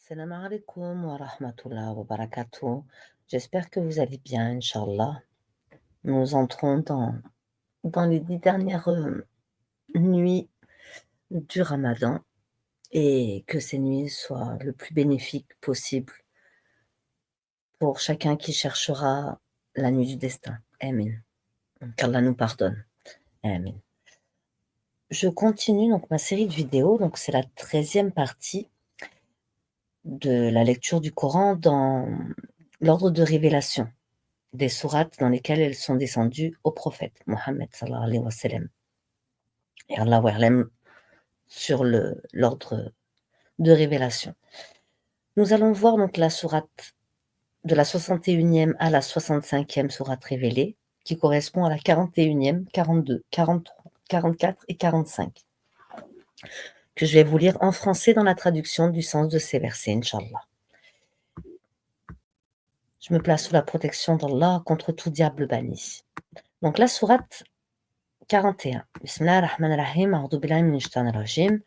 Salam alaikum wa rahmatullah wa barakatuh. J'espère que vous allez bien, Inch'Allah. Nous entrons dans les 10 dernières nuits du Ramadan et que ces nuits soient le plus bénéfiques possible pour chacun qui cherchera la nuit du destin. Amen. Qu'Allah nous pardonne. Amen. Je continue donc ma série de vidéos, donc c'est la 13e partie de la lecture du Coran dans l'ordre de révélation des sourates dans lesquelles elles sont descendues au prophète Mohammed sallallahu alayhi wa sallam. Et Allah wa'alam sur l'ordre de révélation. Nous allons voir donc la sourate de la 61e à la 65e sourate révélée, qui correspond à la 41e, 42, 43, 44 et 45, que je vais vous lire en français dans la traduction du sens de ces versets, Inch'Allah. Je me place sous la protection d'Allah contre tout diable banni. Donc la sourate 41. Bismillah ar-Rahman ar-Rahim, a'udhu billahi minash shaitanir rajim.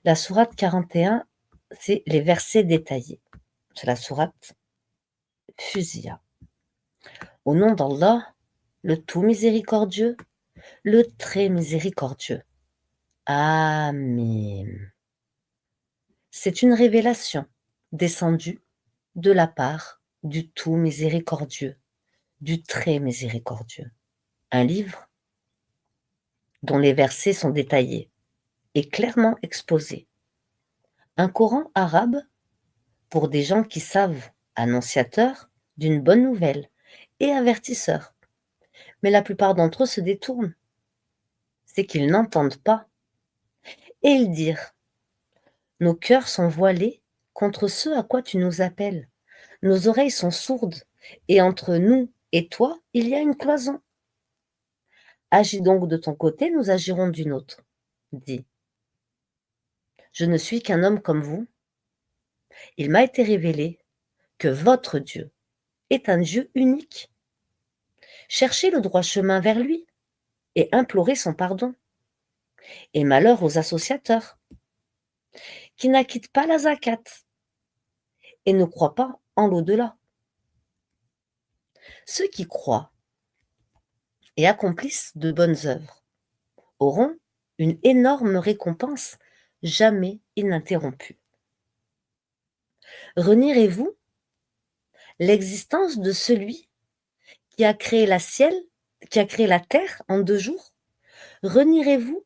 La sourate 41, c'est les versets détaillés. C'est la sourate Fusiya. Au nom d'Allah, le tout miséricordieux, le très miséricordieux. Amen. C'est une révélation descendue de la part du tout miséricordieux, du très miséricordieux. Un livre dont les versets sont détaillés et clairement exposés. Un Coran arabe pour des gens qui savent, annonciateurs d'une bonne nouvelle et avertisseurs. Mais la plupart d'entre eux se détournent. C'est qu'ils n'entendent pas. Et ils dirent, nos cœurs sont voilés contre ce à quoi tu nous appelles. Nos oreilles sont sourdes, et entre nous et toi, il y a une cloison. Agis donc de ton côté, nous agirons du nôtre. Dis, je ne suis qu'un homme comme vous. Il m'a été révélé que votre Dieu est un Dieu unique. Cherchez le droit chemin vers lui et implorez son pardon. Et malheur aux associateurs qui n'acquittent pas la zakat et ne croient pas en l'au-delà. Ceux qui croient et accomplissent de bonnes œuvres auront une énorme récompense jamais ininterrompue. Renierez-vous l'existence de celui qui a créé qui a créé la terre en 2 jours? Renierez-vous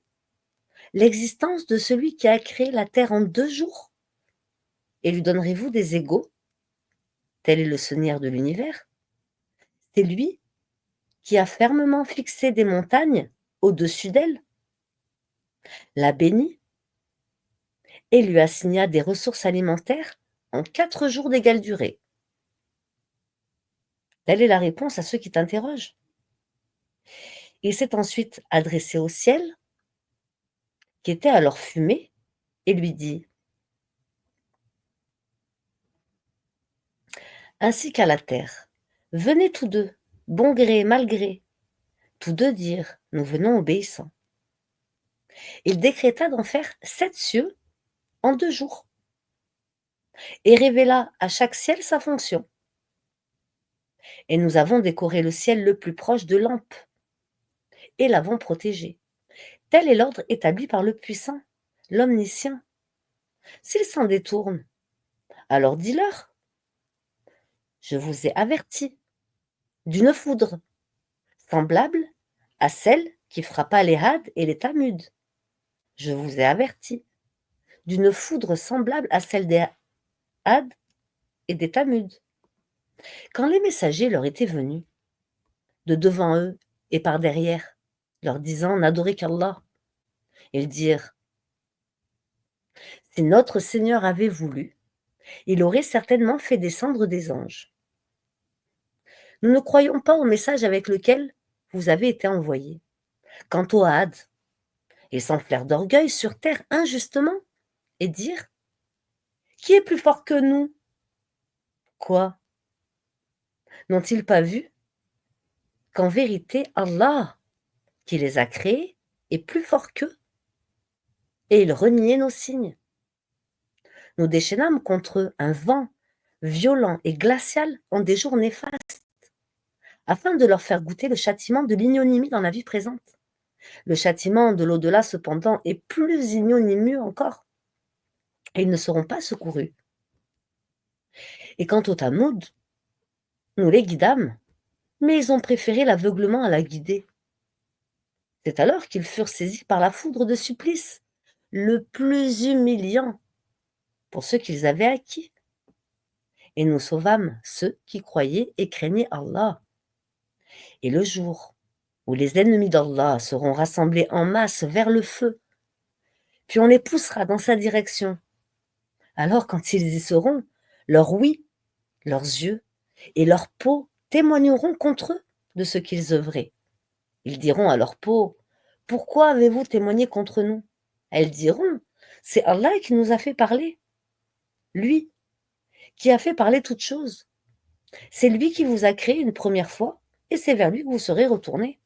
l'existence de celui qui a créé la terre en 2 jours? Et lui donnerez-vous des égaux? Tel est le Seigneur de l'univers. C'est lui qui a fermement fixé des montagnes au-dessus d'elle, la bénit et lui assigna des ressources alimentaires en 4 jours d'égale durée. Telle est la réponse à ceux qui t'interrogent. Il s'est ensuite adressé au ciel, qui était alors fumé, et lui dit, ainsi qu'à la terre, venez tous deux, bon gré, mal gré. Tous deux dirent, nous venons obéissants. Il décréta d'en faire 7 cieux en 2 jours, et révéla à chaque ciel sa fonction. Et nous avons décoré le ciel le plus proche de lampes, et l'avons protégé. Tel est l'ordre établi par le puissant, l'omniscient. S'ils s'en détournent, alors dis-leur, je vous ai averti d'une foudre, semblable à celle qui frappa les Had et les Tamud. Je vous ai averti d'une foudre semblable à celle des Had et des Tamud. Quand les messagers leur étaient venus, de devant eux et par derrière, leur disant, n'adorez qu'Allah, ils dirent, si notre Seigneur avait voulu, il aurait certainement fait descendre des anges. Nous ne croyons pas au message avec lequel vous avez été envoyés. Quant aux Had, ils s'enflèrent d'orgueil sur terre injustement et dirent, qui est plus fort que nous? Quoi? N'ont-ils pas vu qu'en vérité Allah, qui les a créés, est plus fort qu'eux? Et ils reniaient nos signes. nous déchaînâmes contre eux un vent violent et glacial en des jours néfastes, afin de leur faire goûter le châtiment de l'ignominie dans la vie présente. Le châtiment de l'au-delà, cependant, est plus ignominieux encore, et ils ne seront pas secourus. Et quant aux Tamoud, nous les guidâmes, mais ils ont préféré l'aveuglement à la guider. C'est alors qu'ils furent saisis par la foudre de supplice, le plus humiliant pour ceux qu'ils avaient acquis. Et nous sauvâmes ceux qui croyaient et craignaient Allah. Et le jour où les ennemis d'Allah seront rassemblés en masse vers le feu, puis on les poussera dans sa direction, alors quand ils y seront, leur oui, leurs yeux et leur peau témoigneront contre eux de ce qu'ils œuvraient. Ils diront à leur peau: pourquoi avez-vous témoigné contre nous? Elles diront: c'est Allah qui nous a fait parler, lui qui a fait parler toutes choses. C'est lui qui vous a créé une première fois, et c'est vers lui que vous serez retournés.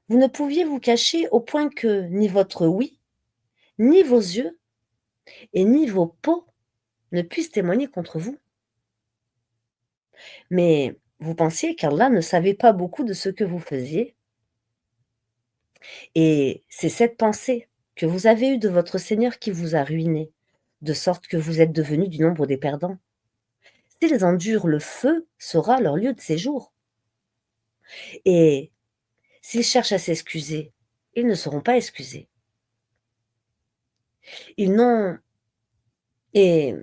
Vous ne pouviez vous cacher au point que ni votre oui, ni vos yeux, et ni vos peaux ne puissent témoigner contre vous. Mais vous pensiez qu'Allah ne savait pas beaucoup de ce que vous faisiez. Et c'est cette pensée que vous avez eue de votre Seigneur qui vous a ruiné, de sorte que vous êtes devenus du nombre des perdants. S'ils endurent le feu, sera leur lieu de séjour. Et s'ils cherchent à s'excuser, ils ne seront pas excusés. Ils n'ont et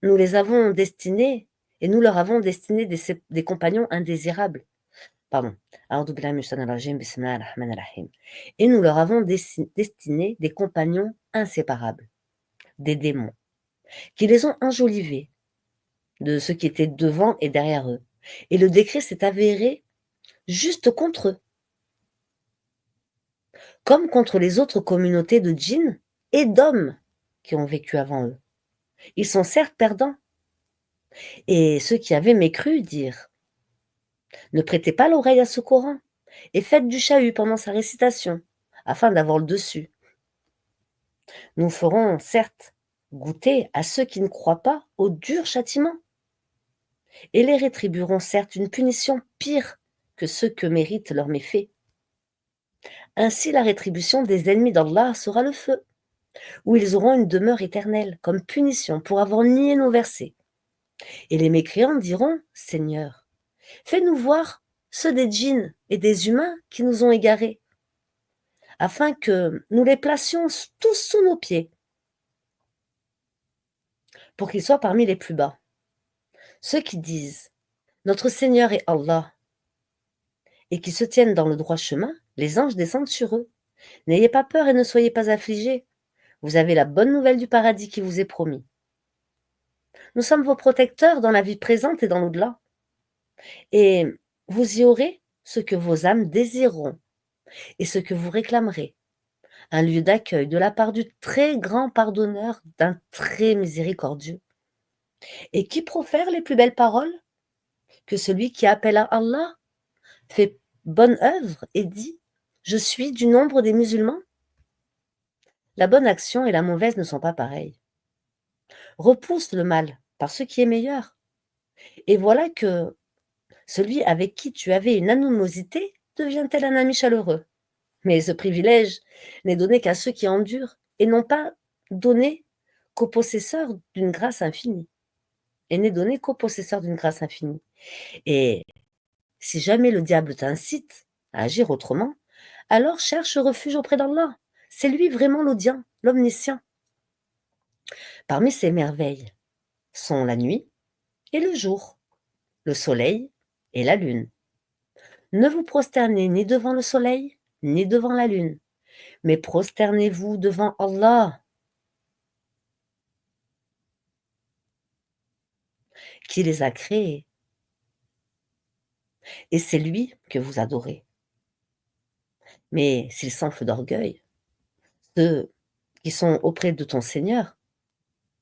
nous les avons destinés et nous leur avons destiné des compagnons indésirables. Pardon. A'oudou billahi minash shaitanir rajim, bismillahir rahmanir rahim. Et nous leur avons destiné des compagnons inséparables, des démons, qui les ont enjolivés de ce qui était devant et derrière eux. Et le décret s'est avéré juste contre eux, comme contre les autres communautés de djinns et d'hommes qui ont vécu avant eux. Ils sont certes perdants. Et ceux qui avaient mécru dirent: ne prêtez pas l'oreille à ce Coran, et faites du chahut pendant sa récitation, afin d'avoir le dessus. Nous ferons certes goûter à ceux qui ne croient pas au dur châtiment, et les rétribuerons certes une punition pire que ceux que méritent leurs méfaits. Ainsi la rétribution des ennemis d'Allah sera le feu, où ils auront une demeure éternelle, comme punition pour avoir nié nos versets. Et les mécréants diront: Seigneur, fais-nous voir ceux des djinns et des humains qui nous ont égarés, afin que nous les placions tous sous nos pieds, pour qu'ils soient parmi les plus bas. Ceux qui disent: notre Seigneur est Allah, et qui se tiennent dans le droit chemin, les anges descendent sur eux. N'ayez pas peur et ne soyez pas affligés. Vous avez la bonne nouvelle du paradis qui vous est promis. Nous sommes vos protecteurs dans la vie présente et dans l'au-delà. Et vous y aurez ce que vos âmes désireront et ce que vous réclamerez. Un lieu d'accueil de la part du très grand pardonneur, d'un très miséricordieux. Et qui profère les plus belles paroles que celui qui appelle à Allah, fait bonne œuvre et dit: je suis du nombre des musulmans? La bonne action et la mauvaise ne sont pas pareilles. Repousse le mal par ce qui est meilleur. Et voilà que celui avec qui tu avais une animosité devient-elle un ami chaleureux. Mais ce privilège n'est donné qu'à ceux qui endurent et non pas donné qu'aux possesseurs d'une grâce infinie. Et n'est donné qu'aux possesseurs d'une grâce infinie. Et si jamais le diable t'incite à agir autrement, alors cherche refuge auprès d'Allah. C'est lui vraiment l'audient, l'omniscient. Parmi ces merveilles sont la nuit et le jour, le soleil et la lune. Ne vous prosternez ni devant le soleil, ni devant la lune, mais prosternez-vous devant Allah, qui les a créés. Et c'est lui que vous adorez. Mais s'ils s'enflent d'orgueil, ceux qui sont auprès de ton Seigneur,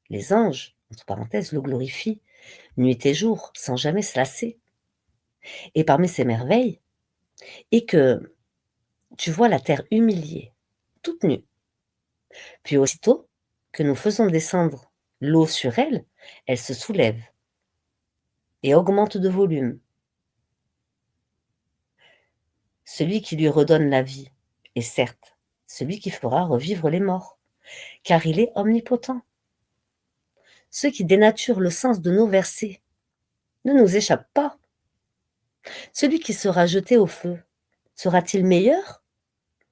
les anges, entre parenthèses, le glorifient nuit et jour, sans jamais se lasser. Et parmi ces merveilles, et que tu vois la terre humiliée, toute nue. Puis aussitôt, que nous faisons descendre l'eau sur elle, elle se soulève et augmente de volume. Celui qui lui redonne la vie est certes celui qui fera revivre les morts, car il est omnipotent. Ce qui dénature le sens de nos versets ne nous échappe pas. Celui qui sera jeté au feu sera-t-il meilleur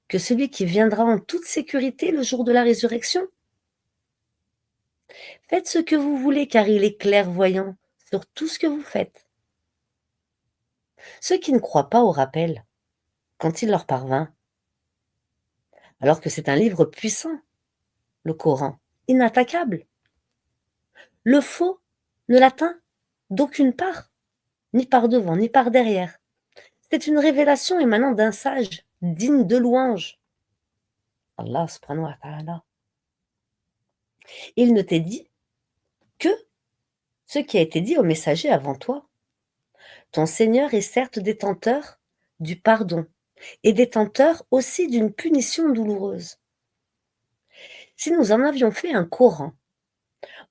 que celui qui viendra en toute sécurité le jour de la résurrection? Faites ce que vous voulez, car il est clairvoyant sur tout ce que vous faites. Ceux qui ne croient pas au rappel, quand il leur parvint, alors que c'est un livre puissant, le Coran, inattaquable, le faux ne l'atteint d'aucune part, ni par devant, ni par derrière. C'est une révélation émanant d'un sage, digne de louange. Allah subhanahu wa ta'ala. Il ne t'est dit que ce qui a été dit au messager avant toi. Ton Seigneur est certes détenteur du pardon et détenteur aussi d'une punition douloureuse. Si nous en avions fait un Coran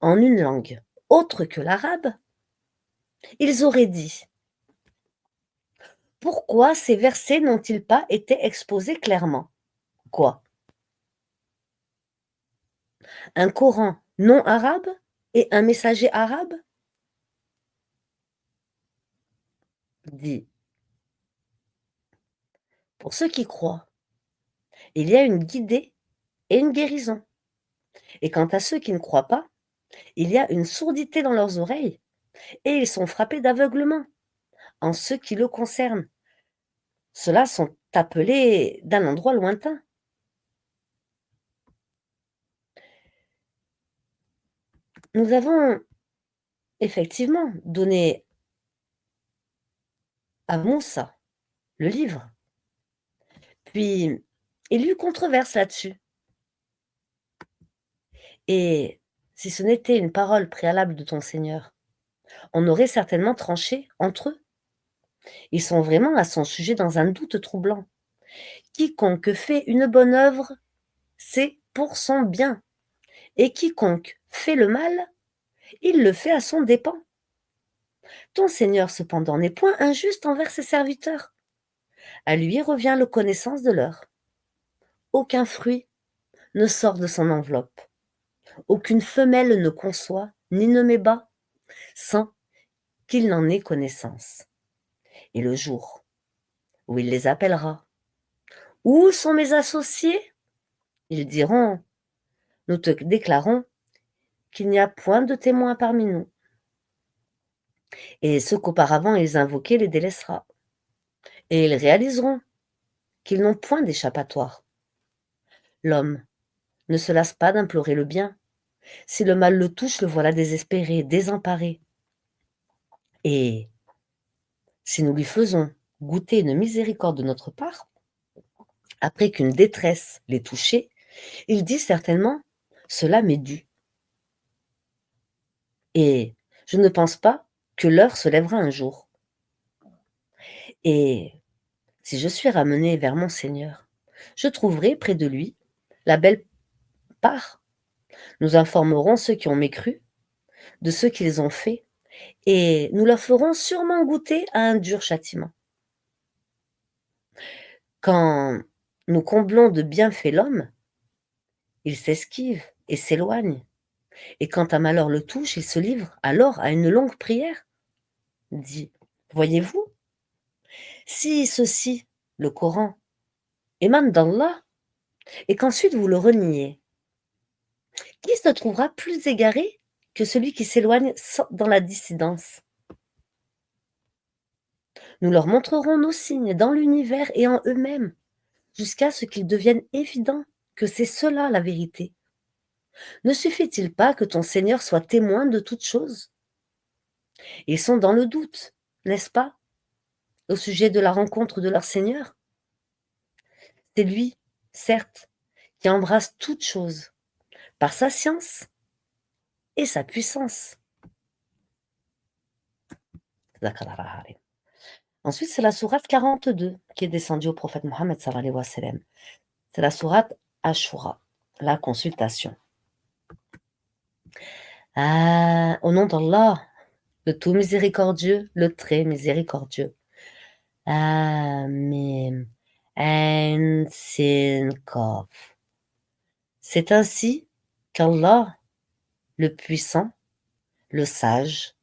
en une langue autre que l'arabe, ils auraient dit: pourquoi ces versets n'ont-ils pas été exposés clairement? Quoi? Un Coran non arabe et un messager arabe? Dit: pour ceux qui croient, il y a une guidée et une guérison. Et quant à ceux qui ne croient pas, il y a une sourdité dans leurs oreilles et ils sont frappés d'aveuglement en ce qui le concerne. Ceux-là sont appelés d'un endroit lointain. Nous avons effectivement donné à Moussa le livre, puis il y eut controverse là-dessus. Et si ce n'était une parole préalable de ton Seigneur, on aurait certainement tranché entre eux. Ils sont vraiment à son sujet dans un doute troublant. Quiconque fait une bonne œuvre, c'est pour son bien. Et quiconque fait le mal, il le fait à son dépens. Ton Seigneur, cependant, n'est point injuste envers ses serviteurs. À lui revient la connaissance de l'heure. Aucun fruit ne sort de son enveloppe. Aucune femelle ne conçoit ni ne met bas sans qu'il n'en ait connaissance. Et le jour où il les appellera: où sont mes associés? Ils diront: nous te déclarons qu'il n'y a point de témoin parmi nous. Et ce qu'auparavant ils invoquaient les délaissera. Et ils réaliseront qu'ils n'ont point d'échappatoire. L'homme ne se lasse pas d'implorer le bien. Si le mal le touche, le voilà désespéré, désemparé. Et si nous lui faisons goûter une miséricorde de notre part, après qu'une détresse l'ait touché, il dit certainement: cela m'est dû. Et je ne pense pas que l'heure se lèvera un jour. Et si je suis ramené vers mon Seigneur, je trouverai près de lui la belle part. Nous informerons ceux qui ont mécru de ce qu'ils ont fait, et nous leur ferons sûrement goûter à un dur châtiment. Quand nous comblons de bienfaits l'homme, il s'esquive et s'éloigne, et quand un malheur le touche, il se livre alors à une longue prière. Dit: voyez-vous, si ceci, le Coran, émane d'Allah, et qu'ensuite vous le reniez, qui se trouvera plus égaré que celui qui s'éloigne dans la dissidence? Nous leur montrerons nos signes dans l'univers et en eux-mêmes, jusqu'à ce qu'il devienne évident que c'est cela la vérité. Ne suffit-il pas que ton Seigneur soit témoin de toutes choses? Ils sont dans le doute, n'est-ce pas, au sujet de la rencontre de leur Seigneur? C'est lui, certes, qui embrasse toutes choses, par sa science et sa puissance. Ensuite, c'est la sourate 42 qui est descendue au prophète Mohammed sallallahu alayhi wa sallam. C'est la sourate Ashura, la consultation. Ah, au nom d'Allah, le tout miséricordieux, le très miséricordieux. Amin. Ain, Sin, Qaf. C'est ainsi qu'Allah, le puissant, le sage,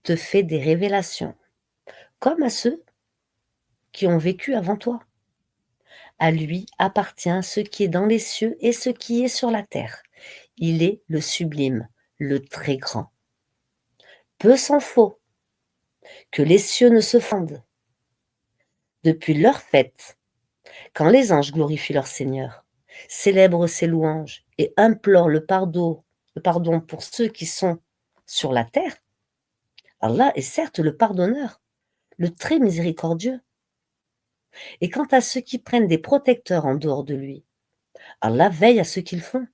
te fait des révélations, comme à ceux qui ont vécu avant toi. À lui appartient ce qui est dans les cieux et ce qui est sur la terre. Il est le sublime, le très grand. Peu s'en faut que les cieux ne se fondent. Depuis leur fête, quand les anges glorifient leur Seigneur, célèbrent ses louanges et implorent le pardon pour ceux qui sont sur la terre, Allah est certes le pardonneur, le très miséricordieux. Et quant à ceux qui prennent des protecteurs en dehors de lui, Allah veille à ce qu'ils font.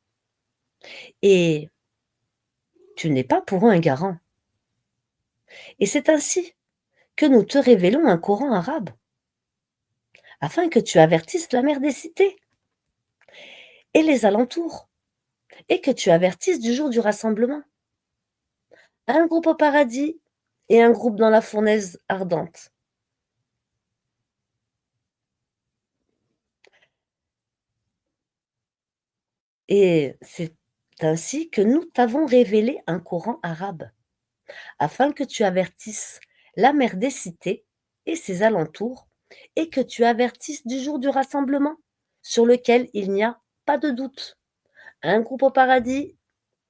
Et tu n'es pas pour eux un garant. Et c'est ainsi que nous te révélons un Coran arabe, afin que tu avertisses la mer des cités et les alentours, et que tu avertisses du jour du rassemblement. Un groupe au paradis et un groupe dans la fournaise ardente. Et c'est ainsi que nous t'avons révélé un Coran arabe, afin que tu avertisses la mer des cités et ses alentours, et que tu avertisses du jour du rassemblement, sur lequel il n'y a pas de doute. Un groupe au paradis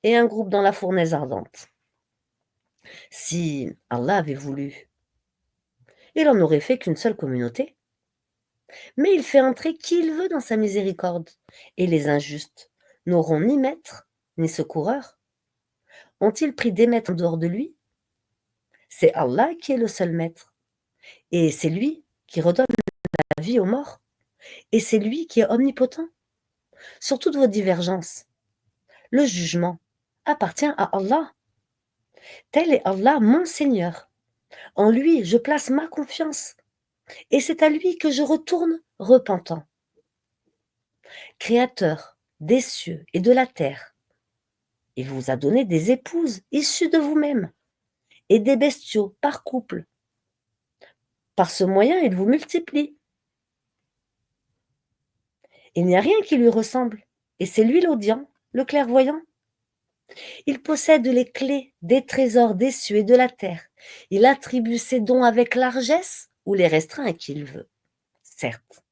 et un groupe dans la fournaise ardente. Si Allah avait voulu, il en aurait fait qu'une seule communauté. Mais il fait entrer qui il veut dans sa miséricorde, et les injustes n'auront ni maître ni secoureur. Ont-ils pris des maîtres en dehors de lui? C'est Allah qui est le seul maître, et c'est lui qui redonne la vie aux morts, et c'est lui qui est omnipotent. Sur toutes vos divergences, le jugement appartient à Allah. Tel est Allah, mon Seigneur. En lui, je place ma confiance, et c'est à lui que je retourne repentant. Créateur des cieux et de la terre, il vous a donné des épouses issues de vous-même et des bestiaux par couple. Par ce moyen, il vous multiplie. Il n'y a rien qui lui ressemble, et c'est lui l'audient, le clairvoyant. Il possède les clés des trésors des cieux et de la terre. Il attribue ses dons avec largesse ou les restreint à qui il veut. Certes,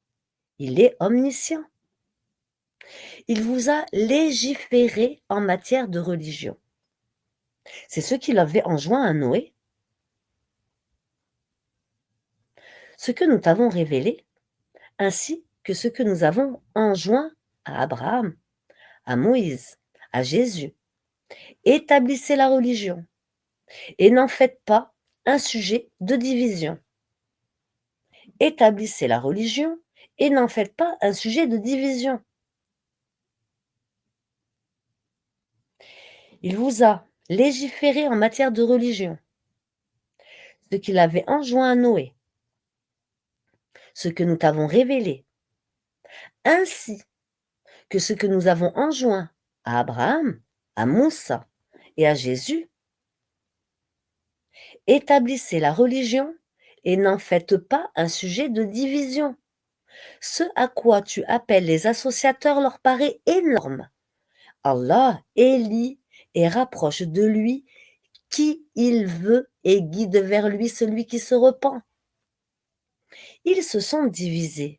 il est omniscient. Il vous a légiféré en matière de religion. C'est ce qu'il avait enjoint à Noé. Ce que nous t'avons révélé, ainsi que ce que nous avons enjoint à Abraham, à Moïse, à Jésus. Établissez la religion et n'en faites pas un sujet de division. Établissez la religion et n'en faites pas un sujet de division. Il vous a légiféré en matière de religion, ce qu'il avait enjoint à Noé, ce que nous t'avons révélé, ainsi que ce que nous avons enjoint à Abraham, à Moussa et à Jésus. Établissez la religion et n'en faites pas un sujet de division. Ce à quoi tu appelles les associateurs leur paraît énorme. Allah élit et rapproche de lui qui il veut et guide vers lui celui qui se repent. Ils se sont divisés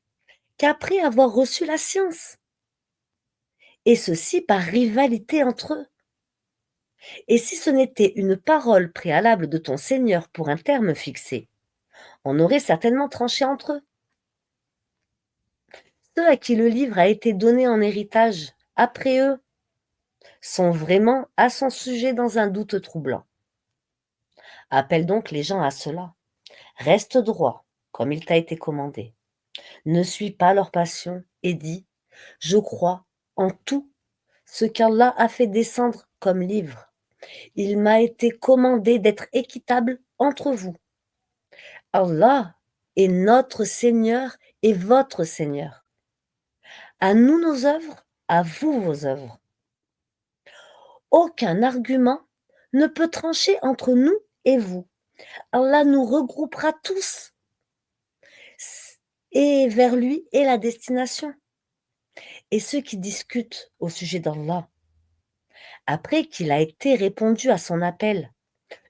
qu'après avoir reçu la science, et ceci par rivalité entre eux. Et si ce n'était une parole préalable de ton Seigneur pour un terme fixé, on aurait certainement tranché entre eux. Ceux à qui le livre a été donné en héritage après eux sont vraiment à son sujet dans un doute troublant. Appelle donc les gens à cela. Reste droit, comme il t'a été commandé. Ne suis pas leur passion et dis, je crois en tout ce qu'Allah a fait descendre comme livre. Il m'a été commandé d'être équitable entre vous. Allah est notre Seigneur et votre Seigneur. À nous nos œuvres, à vous vos œuvres. Aucun argument ne peut trancher entre nous et vous. Allah nous regroupera tous et vers lui est la destination. Et ceux qui discutent au sujet d'Allah, après qu'il a été répondu à son appel,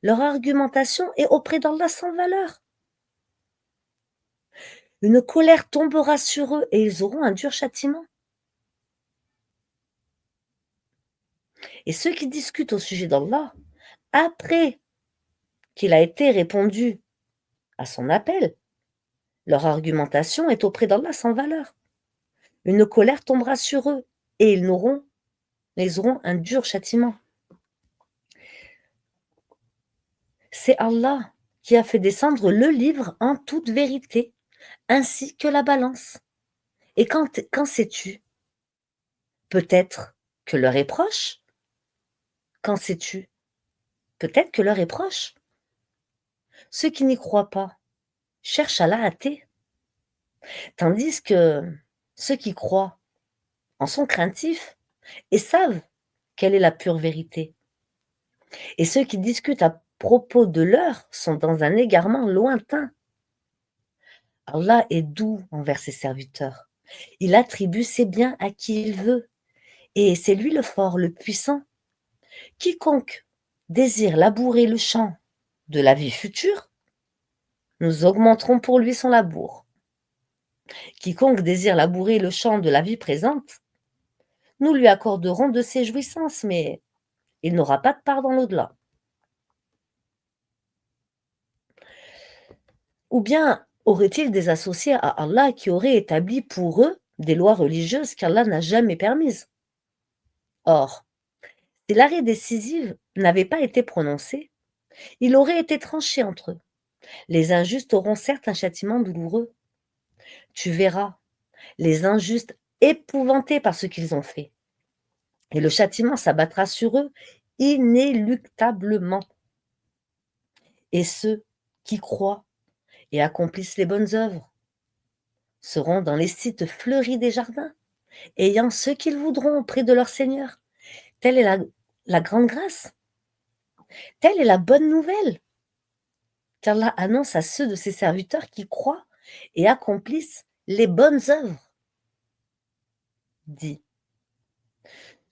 leur argumentation est auprès d'Allah sans valeur. Une colère tombera sur eux et ils auront un dur châtiment. Et ceux qui discutent au sujet d'Allah, après qu'il a été répondu à son appel, leur argumentation est auprès d'Allah sans valeur. Une colère tombera sur eux et ils auront un dur châtiment. C'est Allah qui a fait descendre le livre en toute vérité, ainsi que la balance. Et qu'en sais-tu? Peut-être que l'heure est proche? Qu'en sais-tu? Peut-être que l'heure est proche. Ceux qui n'y croient pas cherchent à la hâter, tandis que ceux qui croient en sont craintifs et savent quelle est la pure vérité. Et ceux qui discutent à propos de l'heure sont dans un égarement lointain. Allah est doux envers ses serviteurs. Il attribue ses biens à qui il veut. Et c'est lui le fort, le puissant. Quiconque désire labourer le champ de la vie future, nous augmenterons pour lui son labour. Quiconque désire labourer le champ de la vie présente, nous lui accorderons de ses jouissances, mais il n'aura pas de part dans l'au-delà. Ou bien aurait-il des associés à Allah qui auraient établi pour eux des lois religieuses qu'Allah n'a jamais permises? Or, si l'arrêt décisif n'avait pas été prononcé, il aurait été tranché entre eux. Les injustes auront certes un châtiment douloureux. Tu verras les injustes épouvantés par ce qu'ils ont fait. Et le châtiment s'abattra sur eux inéluctablement. Et ceux qui croient et accomplissent les bonnes œuvres seront dans les sites fleuris des jardins, ayant ce qu'ils voudront auprès de leur Seigneur. Telle est la grande grâce. Telle est la bonne nouvelle qu'Allah annonce à ceux de ses serviteurs qui croient et accomplissent les bonnes œuvres. Dit,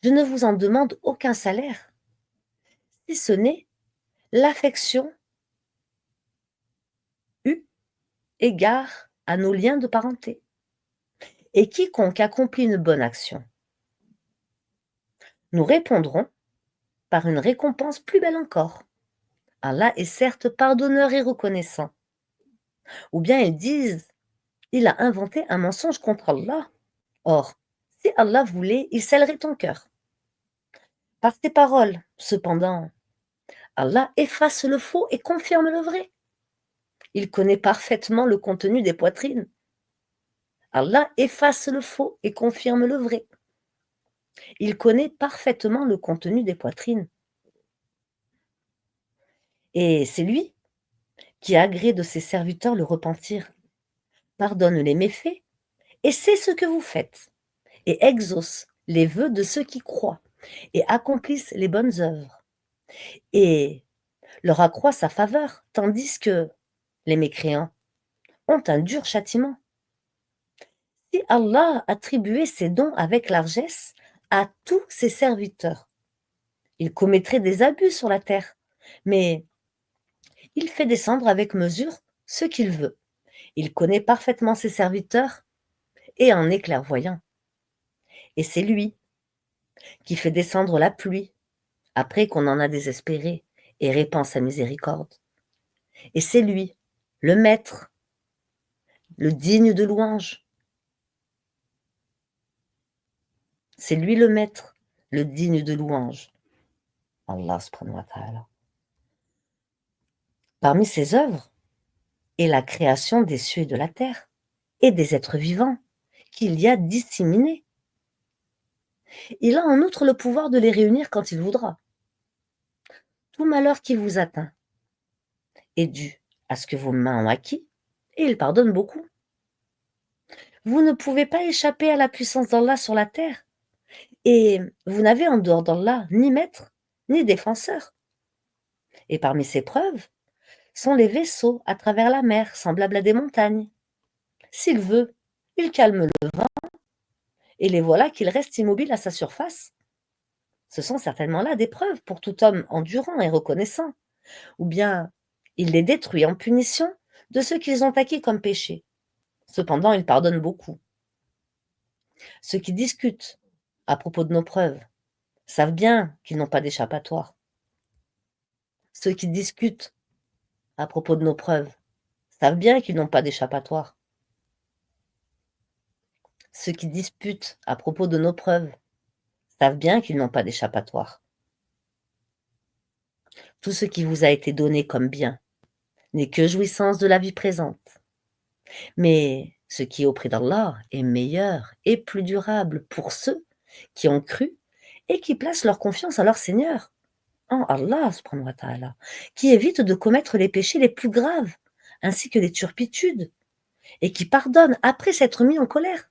je ne vous en demande aucun salaire, si ce n'est l'affection eu égard à nos liens de parenté. Et quiconque accomplit une bonne action, nous répondrons par une récompense plus belle encore. Allah est certes pardonneur et reconnaissant. Ou bien ils disent, il a inventé un mensonge contre Allah. Or, si Allah voulait, il scellerait ton cœur. Par ces paroles, cependant, Allah efface le faux et confirme le vrai. Il connaît parfaitement le contenu des poitrines. Allah efface le faux et confirme le vrai. Il connaît parfaitement le contenu des poitrines. Et c'est lui qui agrée de ses serviteurs le repentir, pardonne les méfaits et sait ce que vous faites, et exauce les vœux de ceux qui croient et accomplissent les bonnes œuvres, et leur accroît sa faveur, tandis que les mécréants ont un dur châtiment. Si Allah attribuait ses dons avec largesse à tous ses serviteurs, il commettrait des abus sur la terre, mais il fait descendre avec mesure ce qu'il veut. Il connaît parfaitement ses serviteurs et en est clairvoyant. Et c'est lui qui fait descendre la pluie après qu'on en a désespéré et répand sa miséricorde. Et c'est lui, le maître, le digne de louange. C'est lui le maître, le digne de louange. Allah subhanahu wa ta'ala. Parmi ses œuvres est la création des cieux et de la terre et des êtres vivants qu'il y a disséminés. Il a en outre le pouvoir de les réunir quand il voudra. Tout malheur qui vous atteint est dû à ce que vos mains ont acquis, et il pardonne beaucoup. Vous ne pouvez pas échapper à la puissance d'Allah sur la terre, et vous n'avez en dehors d'Allah ni maître, ni défenseur. Et parmi ces preuves sont les vaisseaux à travers la mer, semblables à des montagnes. S'il veut, il calme le vent, et les voilà qu'ils restent immobiles à sa surface. Ce sont certainement là des preuves pour tout homme endurant et reconnaissant. Ou bien il les détruit en punition de ce qu'ils ont acquis comme péché. Cependant, il pardonne beaucoup. Ceux qui discutent à propos de nos preuves savent bien qu'ils n'ont pas d'échappatoire. Ceux qui discutent à propos de nos preuves savent bien qu'ils n'ont pas d'échappatoire. Ceux qui disputent à propos de nos preuves savent bien qu'ils n'ont pas d'échappatoire. Tout ce qui vous a été donné comme bien n'est que jouissance de la vie présente. Mais ce qui est auprès d'Allah est meilleur et plus durable pour ceux qui ont cru et qui placent leur confiance en leur Seigneur, en Allah subhanahu wa ta'ala, qui évitent de commettre les péchés les plus graves, ainsi que les turpitudes, et qui pardonnent après s'être mis en colère,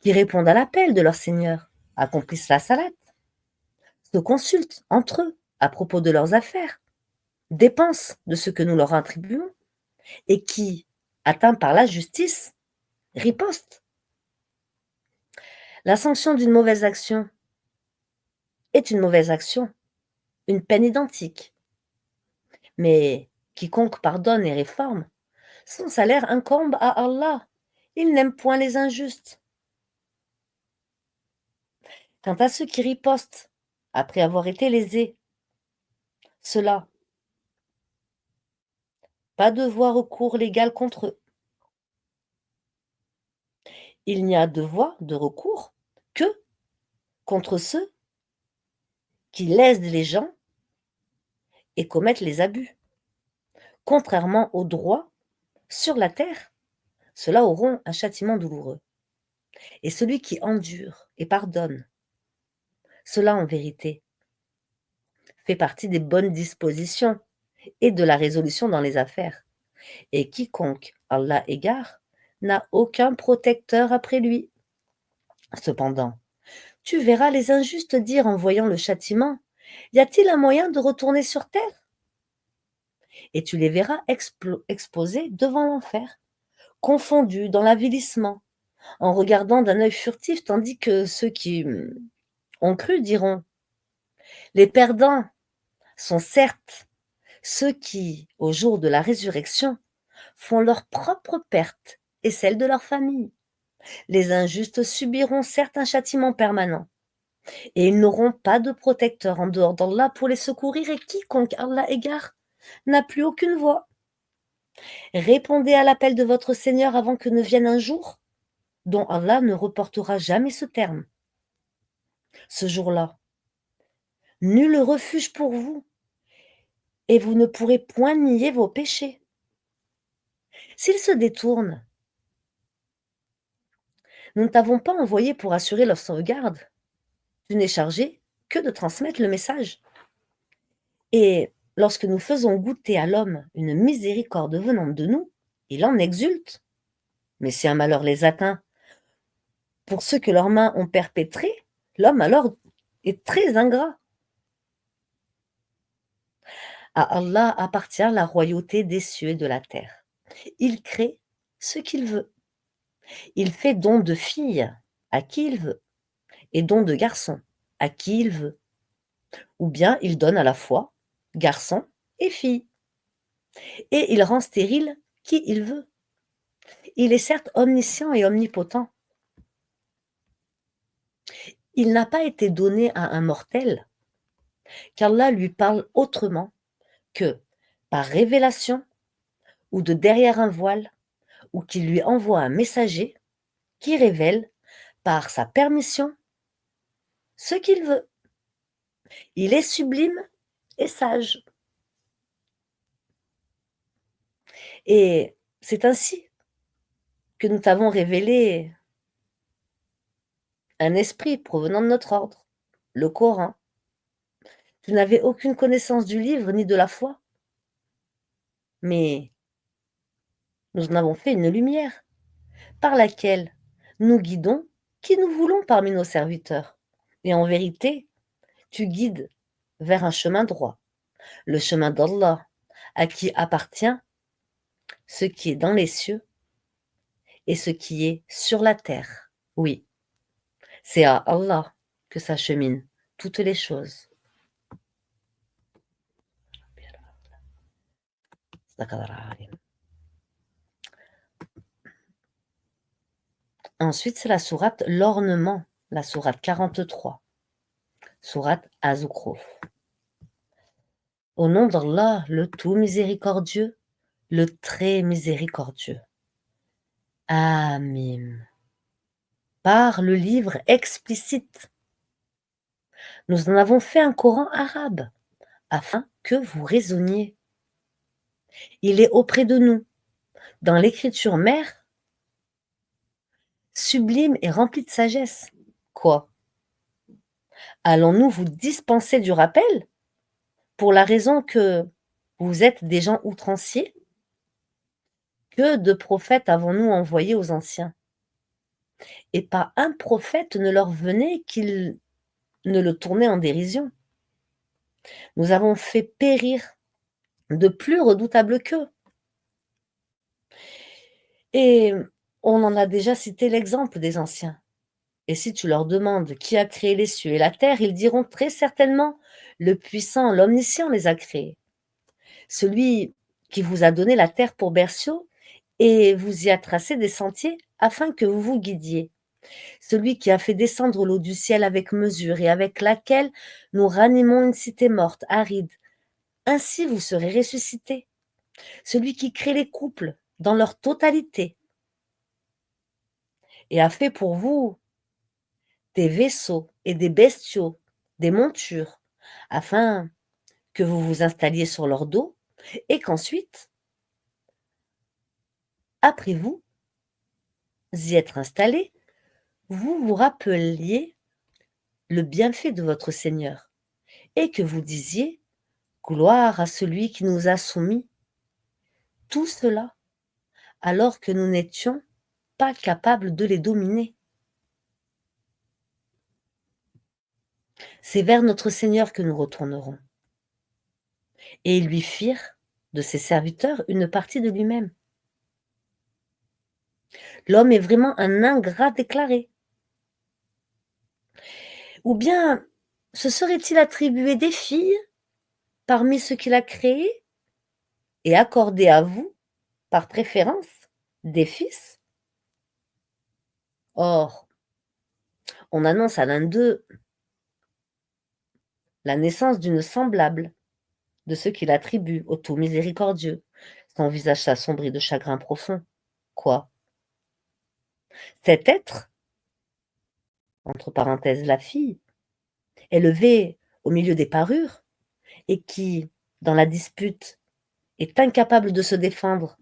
qui répondent à l'appel de leur Seigneur, accomplissent la salat, se consultent entre eux à propos de leurs affaires, dépensent de ce que nous leur attribuons, et qui, atteints par la justice, ripostent. La sanction d'une mauvaise action est une mauvaise action, une peine identique. Mais quiconque pardonne et réforme, son salaire incombe à Allah. Il n'aime point les injustes. Quant à ceux qui ripostent après avoir été lésés, ceux-là, pas de voie recours légale contre eux. Il n'y a de voie de recours que contre ceux qui lèsent les gens et commettent les abus. Contrairement aux droits sur la terre, ceux-là auront un châtiment douloureux. Et celui qui endure et pardonne, cela en vérité fait partie des bonnes dispositions et de la résolution dans les affaires. Et quiconque Allah égare n'a aucun protecteur après lui. Cependant, tu verras les injustes dire en voyant le châtiment, y a-t-il un moyen de retourner sur terre? Et tu les verras exposés devant l'enfer, confondus dans l'avilissement, en regardant d'un œil furtif, tandis que ceux qui ont cru diront, les perdants sont certes ceux qui, au jour de la résurrection, font leur propre perte et celle de leur famille. Les injustes subiront certes un châtiment permanent, et ils n'auront pas de protecteur en dehors d'Allah pour les secourir, et quiconque Allah égare n'a plus aucune voix. Répondez à l'appel de votre Seigneur avant que ne vienne un jour dont Allah ne reportera jamais ce terme. Ce jour-là, nul refuge pour vous, et vous ne pourrez point nier vos péchés. S'ils se détournent, nous ne t'avons pas envoyé pour assurer leur sauvegarde. Tu n'es chargé que de transmettre le message. Et lorsque nous faisons goûter à l'homme une miséricorde venant de nous, il en exulte. Mais si un malheur les atteint, pour ceux que leurs mains ont perpétrés, l'homme alors est très ingrat. À Allah appartient la royauté des cieux et de la terre. Il crée ce qu'il veut. Il fait don de filles à qui il veut, et don de garçons à qui il veut. Ou bien il donne à la fois garçons et filles. Et il rend stérile qui il veut. Il est certes omniscient et omnipotent. Il n'a pas été donné à un mortel qu'Allah lui parle autrement que par révélation ou de derrière un voile, ou qu'il lui envoie un messager qui révèle par sa permission ce qu'il veut. Il est sublime et sage. Et c'est ainsi que nous t'avons révélé un esprit provenant de notre ordre, le Coran. Tu n'avais aucune connaissance du livre ni de la foi, mais nous en avons fait une lumière par laquelle nous guidons qui nous voulons parmi nos serviteurs. Et en vérité, tu guides vers un chemin droit. le chemin d'Allah, à qui appartient ce qui est dans les cieux et ce qui est sur la terre. Oui, c'est à Allah que s'acheminent toutes les choses. Ensuite, c'est la sourate L'ornement, la sourate 43, sourate Az-Zukhruf. Au nom d'Allah, le tout miséricordieux, le très miséricordieux. Amin. Par le livre explicite, nous en avons fait un Coran arabe, afin que vous raisonniez. Il est auprès de nous, dans l'écriture mère, sublime et remplie de sagesse. Quoi? Allons-nous vous dispenser du rappel, pour la raison que vous êtes des gens outranciers? Que de prophètes avons-nous envoyés aux anciens? Et pas un prophète ne leur venait qu'il ne le tournait en dérision. Nous avons fait périr de plus redoutables qu'eux. Et on en a déjà cité l'exemple des anciens. Et si tu leur demandes qui a créé les cieux et la terre, ils diront très certainement: le puissant, l'omniscient les a créés. Celui qui vous a donné la terre pour berceau et vous y a tracé des sentiers afin que vous vous guidiez. Celui qui a fait descendre l'eau du ciel avec mesure et avec laquelle nous ranimons une cité morte, aride. Ainsi vous serez ressuscités. Celui qui crée les couples dans leur totalité et a fait pour vous des vaisseaux et des bestiaux, des montures, afin que vous vous installiez sur leur dos et qu'ensuite, après vous y être installés, vous vous rappeliez le bienfait de votre Seigneur et que vous disiez: gloire à celui qui nous a soumis. Tout cela alors que nous n'étions pas capables de les dominer. C'est vers notre Seigneur que nous retournerons. Et ils lui firent de ses serviteurs une partie de lui-même. L'homme est vraiment un ingrat déclaré. Ou bien se serait-il attribué des filles parmi ceux qu'il a créés et accordé à vous, par préférence, des fils? Or, on annonce à l'un d'eux la naissance d'une semblable de ceux qu'il attribue au tout miséricordieux. Son visage s'assombrit de chagrin profond. Quoi? Cet être, entre parenthèses la fille, élevée au milieu des parures, et qui, dans la dispute, est incapable de se défendre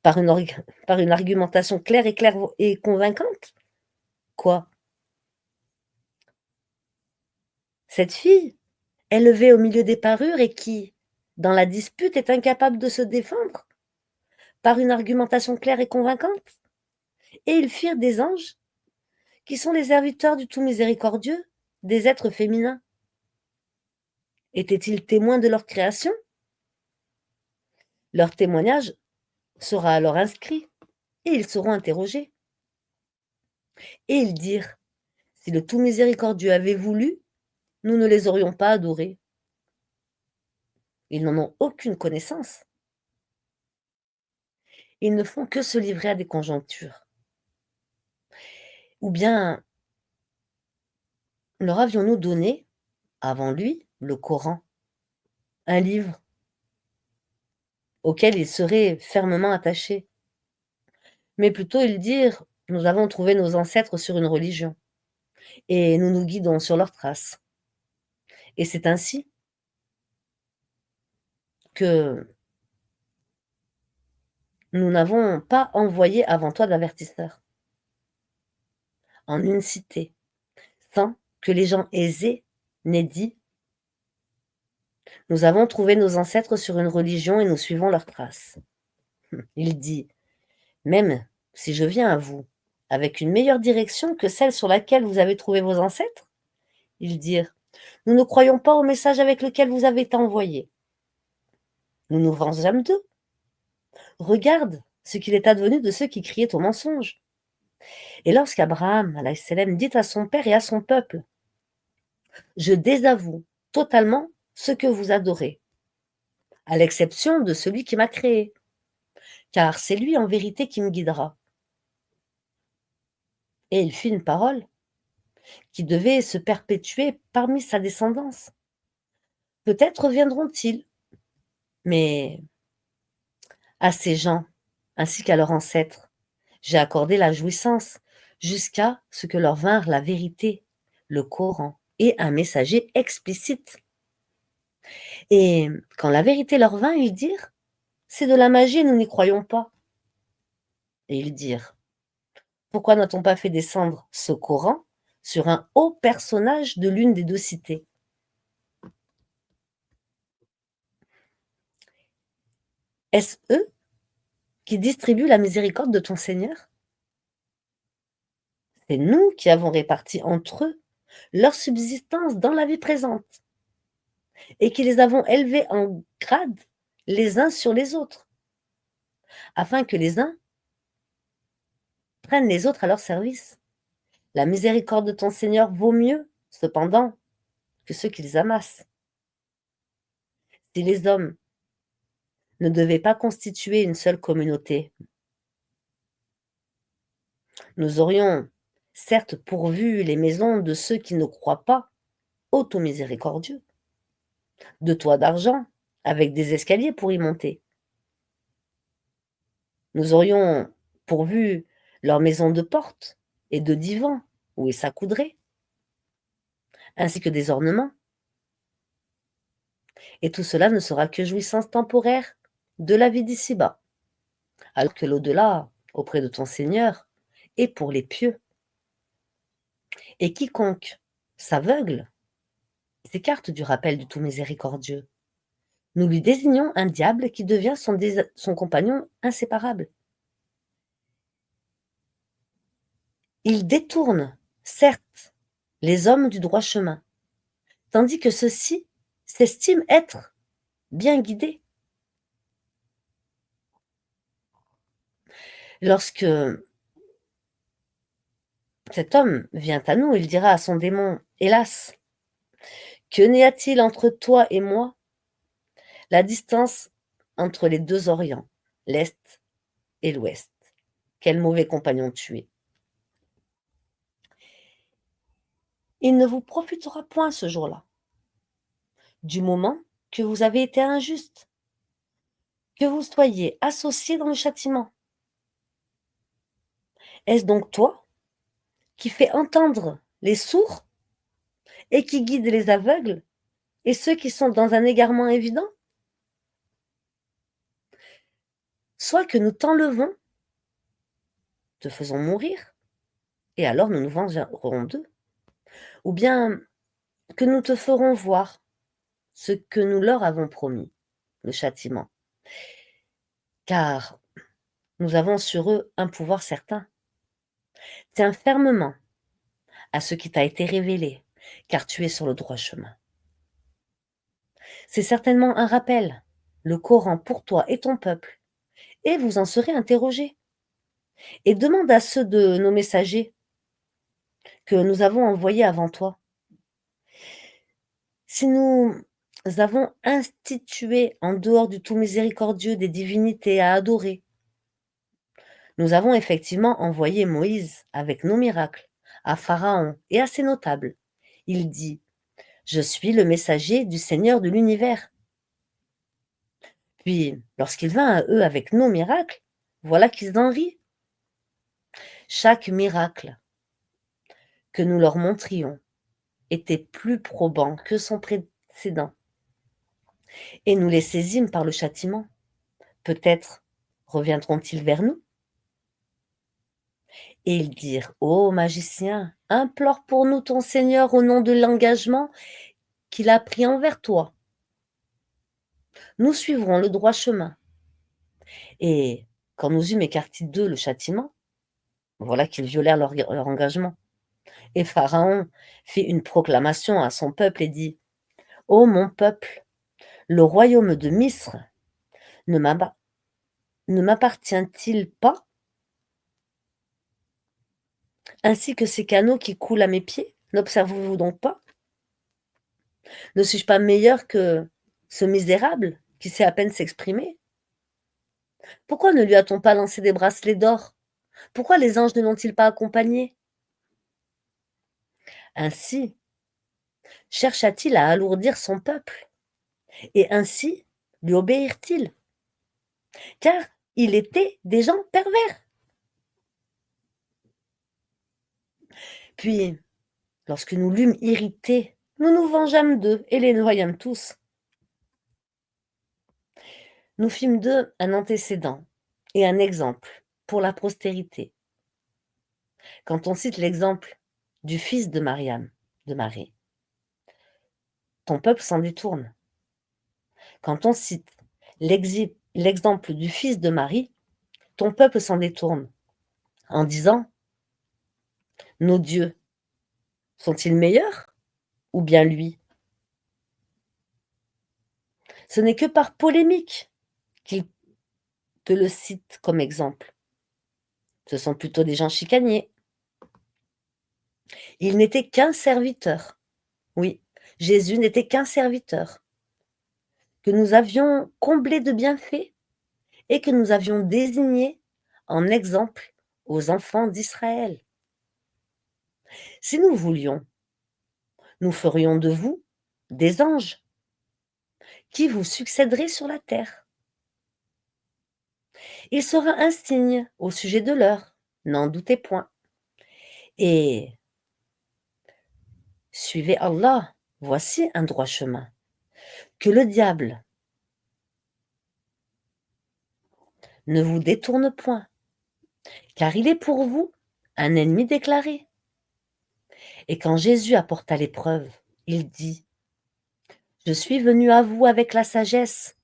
par une argumentation claire et convaincante? Quoi? Cette fille, élevée au milieu des parures et qui, dans la dispute, est incapable de se défendre par une argumentation claire et convaincante? Et ils firent des anges, qui sont les serviteurs du tout miséricordieux, des êtres féminins. Étaient-ils témoins de leur création? Leur témoignage sera alors inscrit, et ils seront interrogés. Et ils dirent: si le tout miséricordieux avait voulu, nous ne les aurions pas adorés. Ils n'en ont aucune connaissance. Ils ne font que se livrer à des conjonctures. Ou bien leur avions-nous donné, avant lui, le Coran, un livre auquel ils seraient fermement attachés? Mais plutôt ils dirent: nous avons trouvé nos ancêtres sur une religion, et nous nous guidons sur leurs traces. Et c'est ainsi que nous n'avons pas envoyé avant toi d'avertisseurs en une cité, sans que les gens aisés n'aient dit: nous avons trouvé nos ancêtres sur une religion et nous suivons leurs traces. Il dit: même si je viens à vous avec une meilleure direction que celle sur laquelle vous avez trouvé vos ancêtres? Ils dirent: Nous ne croyons pas au message avec lequel vous avez été envoyés. Nous nous vengeâmes d'eux. Regarde ce qu'il est advenu de ceux qui criaient au mensonge. Et lorsqu'Abraham, alayhi salam, dit à son père et à son peuple, je désavoue totalement ce que vous adorez, à l'exception de celui qui m'a créé, car c'est lui en vérité qui me guidera. Et il fit une parole qui devait se perpétuer parmi sa descendance. Peut-être reviendront-ils, mais à ces gens, ainsi qu'à leurs ancêtres, j'ai accordé la jouissance jusqu'à ce que leur vinrent la vérité, le Coran et un messager explicite. Et quand la vérité leur vint, ils dirent, c'est de la magie et nous n'y croyons pas. Et ils dirent, pourquoi n'a-t-on pas fait descendre ce Coran sur un haut personnage de l'une des deux cités? Est-ce eux qui distribuent la miséricorde de ton Seigneur? C'est nous qui avons réparti entre eux leur subsistance dans la vie présente et qui les avons élevés en grade les uns sur les autres, afin que les uns prennent les autres à leur service. La miséricorde de ton Seigneur vaut mieux, cependant, que ceux qu'ils amassent. Si les hommes ne devaient pas constituer une seule communauté, nous aurions certes pourvu les maisons de ceux qui ne croient pas au tout miséricordieux, de toits d'argent, avec des escaliers pour y monter. Nous aurions pourvu leurs maisons de portes et de divans où ils s'accoudraient, ainsi que des ornements. Et tout cela ne sera que jouissance temporaire de la vie d'ici-bas, alors que l'au-delà, auprès de ton Seigneur, est pour les pieux. Et quiconque s'aveugle s'écarte du rappel du tout miséricordieux. Nous lui désignons un diable qui devient son compagnon inséparable. Il détourne, certes, les hommes du droit chemin, tandis que ceux-ci s'estiment être bien guidés. Lorsque cet homme vient à nous, il dira à son démon, hélas, que n'y a-t-il entre toi et moi? La distance entre les deux Orients, l'Est et l'Ouest. Quel mauvais compagnon tu es. Il ne vous profitera point ce jour-là, du moment que vous avez été injuste, que vous soyez associés dans le châtiment. Est-ce donc toi qui fais entendre les sourds et qui guide les aveugles et ceux qui sont dans un égarement évident? Soit que nous t'enlevons, te faisons mourir, et alors nous nous vengerons d'eux, ou bien que nous te ferons voir ce que nous leur avons promis, le châtiment. Car nous avons sur eux un pouvoir certain. Tiens fermement à ce qui t'a été révélé, car tu es sur le droit chemin. C'est certainement un rappel, le Coran pour toi et ton peuple, et vous en serez interrogés. Et demande à ceux de nos messagers que nous avons envoyés avant toi, si nous avons institué en dehors du tout miséricordieux des divinités à adorer. Nous avons effectivement envoyé Moïse avec nos miracles à Pharaon et à ses notables. Il dit, je suis le messager du Seigneur de l'univers. Puis, lorsqu'il vint à eux avec nos miracles, voilà qu'ils en rient. Chaque miracle que nous leur montrions était plus probant que son précédent. Et nous les saisîmes par le châtiment. Peut-être reviendront-ils vers nous? Et ils dirent, ô magicien, implore pour nous ton Seigneur au nom de l'engagement qu'il a pris envers toi. Nous suivrons le droit chemin. Et quand nous eûmes écarté d'eux le châtiment, voilà qu'ils violèrent leur engagement. Et Pharaon fit une proclamation à son peuple et dit: «Ô mon peuple, le royaume de Misr ne m'aba ne m'appartient-il pas, ainsi que ces canaux qui coulent à mes pieds? N'observez-vous donc pas? Ne suis-je pas meilleur que ce misérable qui sait à peine s'exprimer? Pourquoi ne lui a-t-on pas lancé des bracelets d'or? Pourquoi les anges ne l'ont-ils pas accompagné? Ainsi chercha-t-il à alourdir son peuple, et ainsi lui obéirent-ils, car il était des gens pervers. Puis, lorsque nous l'eûmes irrités, nous nous vengeâmes d'eux et les noyâmes tous. Nous fîmes d'eux un antécédent et un exemple pour la postérité. Quand on cite l'exemple du fils de Mariam, de Marie, ton peuple s'en détourne. Quand on cite l'exemple du fils de Marie, ton peuple s'en détourne en disant: nos dieux sont-ils meilleurs ou bien lui? Ce n'est que par polémique qu'ils te le citent comme exemple. Ce sont plutôt des gens chicaniers. Il n'était qu'un serviteur. Oui, Jésus n'était qu'un serviteur que nous avions comblé de bienfaits et que nous avions désigné en exemple aux enfants d'Israël. Si nous voulions, nous ferions de vous des anges qui vous succéderaient sur la terre. Il sera un signe au sujet de l'heure, n'en doutez point. Et suivez Allah, voici un droit chemin. Que le diable ne vous détourne point, car il est pour vous un ennemi déclaré. Et quand Jésus apporta l'épreuve, il dit: je suis venu à vous avec la sagesse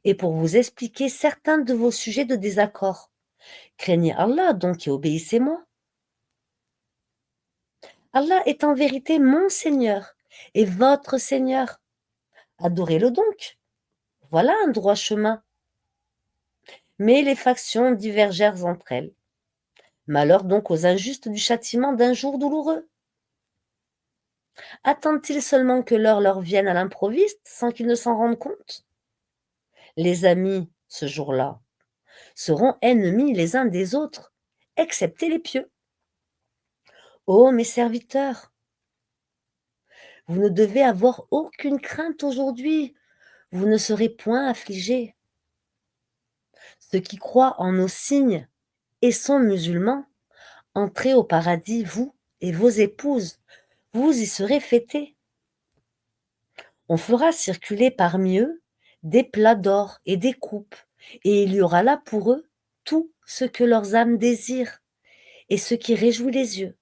et pour vous expliquer certains de vos sujets de désaccord. Craignez Allah donc et obéissez-moi. Allah est en vérité mon Seigneur et votre Seigneur. Adorez-le donc. Voilà un droit chemin. Mais les factions divergèrent entre elles. Malheur donc aux injustes du châtiment d'un jour douloureux. Attendent-ils seulement que l'heure leur vienne à l'improviste sans qu'ils ne s'en rendent compte? Les amis, ce jour-là, seront ennemis les uns des autres, excepté les pieux. Ô mes serviteurs, vous ne devez avoir aucune crainte aujourd'hui, vous ne serez point affligés. Ceux qui croient en nos signes et sont musulmans, entrez au paradis, vous et vos épouses, vous y serez fêtés. On fera circuler parmi eux des plats d'or et des coupes, et il y aura là pour eux tout ce que leurs âmes désirent et ce qui réjouit les yeux,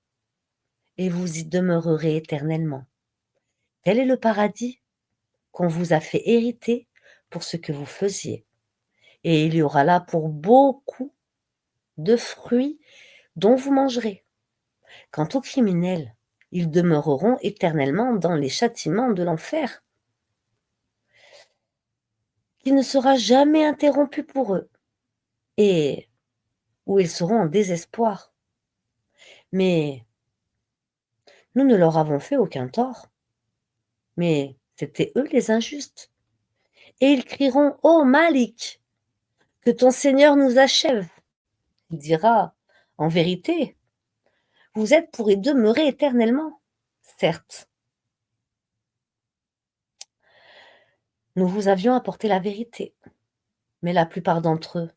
et vous y demeurerez éternellement. Tel est le paradis qu'on vous a fait hériter pour ce que vous faisiez. Et il y aura là pour beaucoup de fruits dont vous mangerez. Quant aux criminels, ils demeureront éternellement dans les châtiments de l'enfer, qui ne sera jamais interrompu pour eux, et où ils seront en désespoir. Mais nous ne leur avons fait aucun tort, mais c'étaient eux les injustes. Et ils crieront: ô Malik, que ton Seigneur nous achève. Il dira: en vérité, vous êtes pour y demeurer éternellement. Certes, nous vous avions apporté la vérité, mais la plupart d'entre eux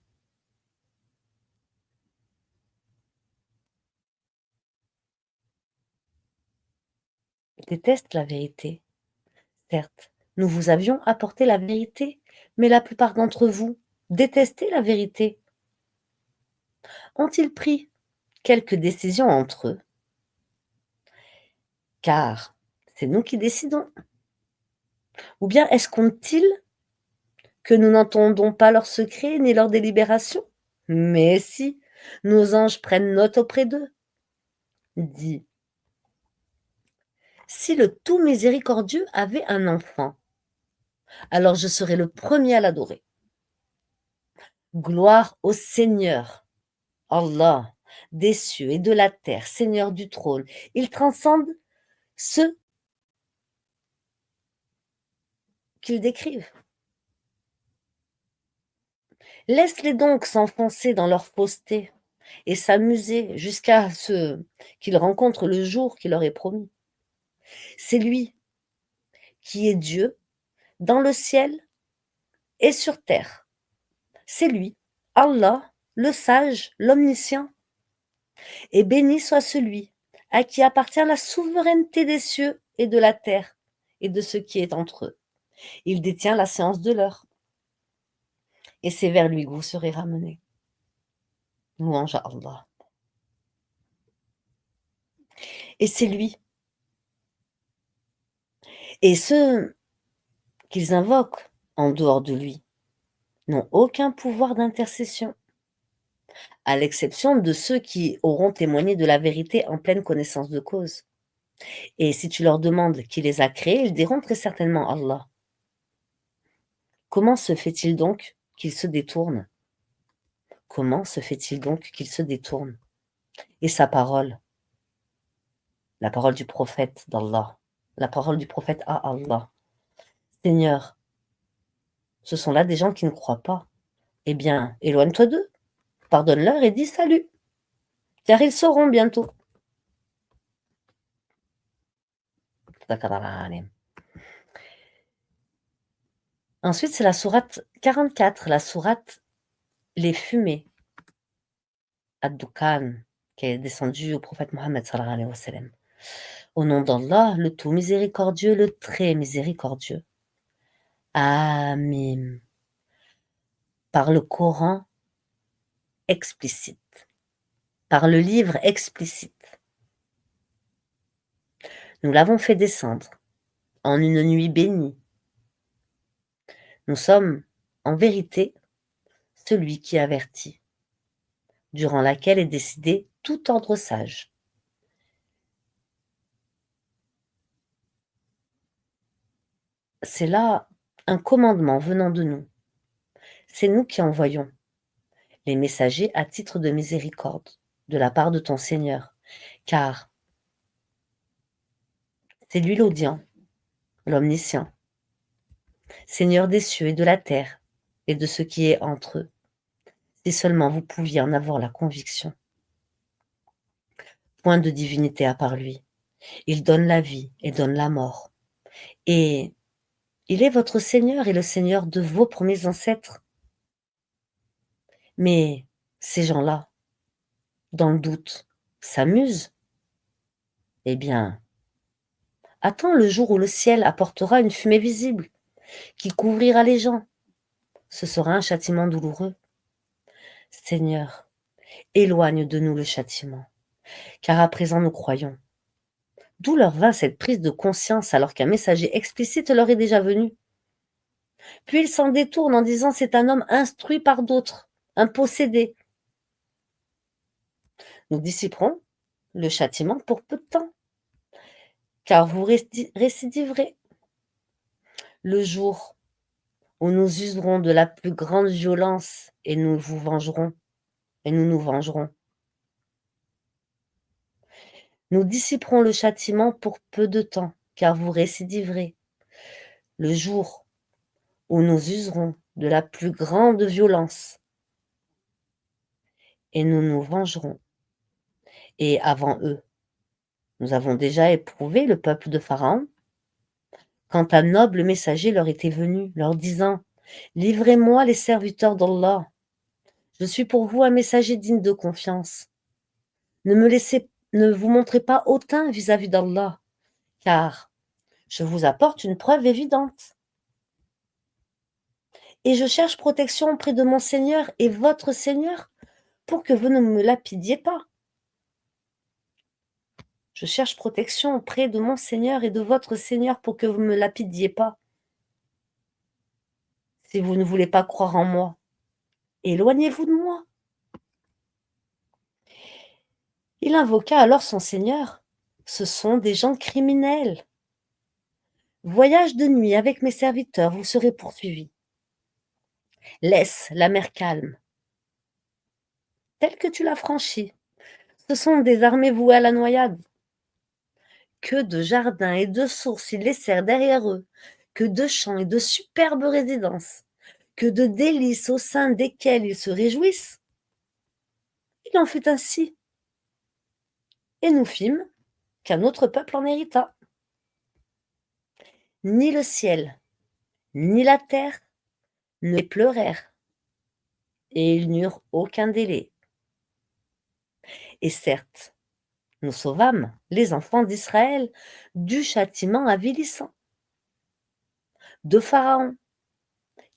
détestent la vérité. Certes, nous vous avions apporté la vérité, mais la plupart d'entre vous détestaient la vérité. Ont-ils pris quelques décisions entre eux? Car c'est nous qui décidons. Ou bien escomptent-ils que nous n'entendons pas leurs secrets ni leurs délibérations? Mais si, nos anges prennent note auprès d'eux. dit: «Si le tout miséricordieux avait un enfant, alors je serais le premier à l'adorer. Gloire au Seigneur, Allah, des cieux et de la terre, Seigneur du trône. Il transcende ceux qu'ils décrivent. Laisse-les donc s'enfoncer dans leur fausseté et s'amuser jusqu'à ce qu'ils rencontrent le jour qui leur est promis. C'est lui qui est Dieu dans le ciel et sur terre. C'est lui, Allah, le sage, l'omniscient. Et béni soit celui à qui appartient la souveraineté des cieux et de la terre et de ce qui est entre eux. Il détient la science de l'heure, et c'est vers lui que vous serez ramenés. Louange à Allah. Et c'est lui. Et ceux qu'ils invoquent en dehors de lui n'ont aucun pouvoir d'intercession, à l'exception de ceux qui auront témoigné de la vérité en pleine connaissance de cause. Et si tu leur demandes qui les a créés, ils diront très certainement Allah. Comment se fait-il donc qu'ils se détournent? Comment se fait-il donc qu'ils se détournent? Et sa parole, la parole du prophète d'Allah, la parole du prophète à Allah. Seigneur, ce sont là des gens qui ne croient pas. Eh bien, éloigne-toi d'eux, pardonne-leur et dis salut, car ils sauront bientôt. Ensuite, c'est la sourate 44, la sourate Les fumées, Ad-Dukhan, qui est descendue au prophète Mohammed sallallahu alayhi wa sallam. Au nom d'Allah, le tout miséricordieux, le très miséricordieux. Amin. Par le Coran explicite, par le livre explicite. Nous l'avons fait descendre en une nuit bénie. Nous sommes, en vérité, celui qui avertit, durant laquelle est décidé tout ordre sage. C'est là un commandement venant de nous. C'est nous qui envoyons les messagers à titre de miséricorde de la part de ton Seigneur, car c'est lui l'audient, l'omniscient, Seigneur des cieux et de la terre et de ce qui est entre eux. Si seulement vous pouviez en avoir la conviction. Point de divinité à part lui. Il donne la vie et donne la mort. Et il est votre Seigneur et le Seigneur de vos premiers ancêtres. Mais ces gens-là, dans le doute, s'amusent. Eh bien, attends le jour où le ciel apportera une fumée visible qui couvrira les gens. Ce sera un châtiment douloureux. Seigneur, éloigne de nous le châtiment, car à présent nous croyons. D'où leur vint cette prise de conscience alors qu'un messager explicite leur est déjà venu? Puis ils s'en détournent en disant c'est un homme instruit par d'autres, un possédé. Nous dissiperons le châtiment pour peu de temps, car vous récidiverez. Le jour où nous userons de la plus grande violence et nous vous vengerons, et nous nous vengerons. Nous dissiperons le châtiment pour peu de temps, car vous récidiverez. Le jour où nous userons de la plus grande violence et nous nous vengerons. Et avant eux, nous avons déjà éprouvé le peuple de Pharaon, quand un noble messager leur était venu, leur disant: Livrez-moi les serviteurs d'Allah. Je suis pour vous un messager digne de confiance. Ne vous montrez pas hautain vis-à-vis d'Allah, car je vous apporte une preuve évidente. Et je cherche protection auprès de mon Seigneur et votre Seigneur pour que vous ne me lapidiez pas. Je cherche protection auprès de mon Seigneur et de votre Seigneur pour que vous ne me lapidiez pas. Si vous ne voulez pas croire en moi, éloignez-vous de moi. Il invoqua alors son Seigneur. Ce sont des gens criminels. Voyage de nuit avec mes serviteurs, vous serez poursuivis. Laisse la mer calme, telle que tu l'as franchie. Ce sont des armées vouées à la noyade. Que de jardins et de sources ils laissèrent derrière eux, que de champs et de superbes résidences, que de délices au sein desquelles ils se réjouissent. Il en fut ainsi. Et nous fîmes qu'un autre peuple en hérita. Ni le ciel, ni la terre ne les pleurèrent, et ils n'eurent aucun délai. Et certes, nous sauvâmes les enfants d'Israël du châtiment avilissant de Pharaon,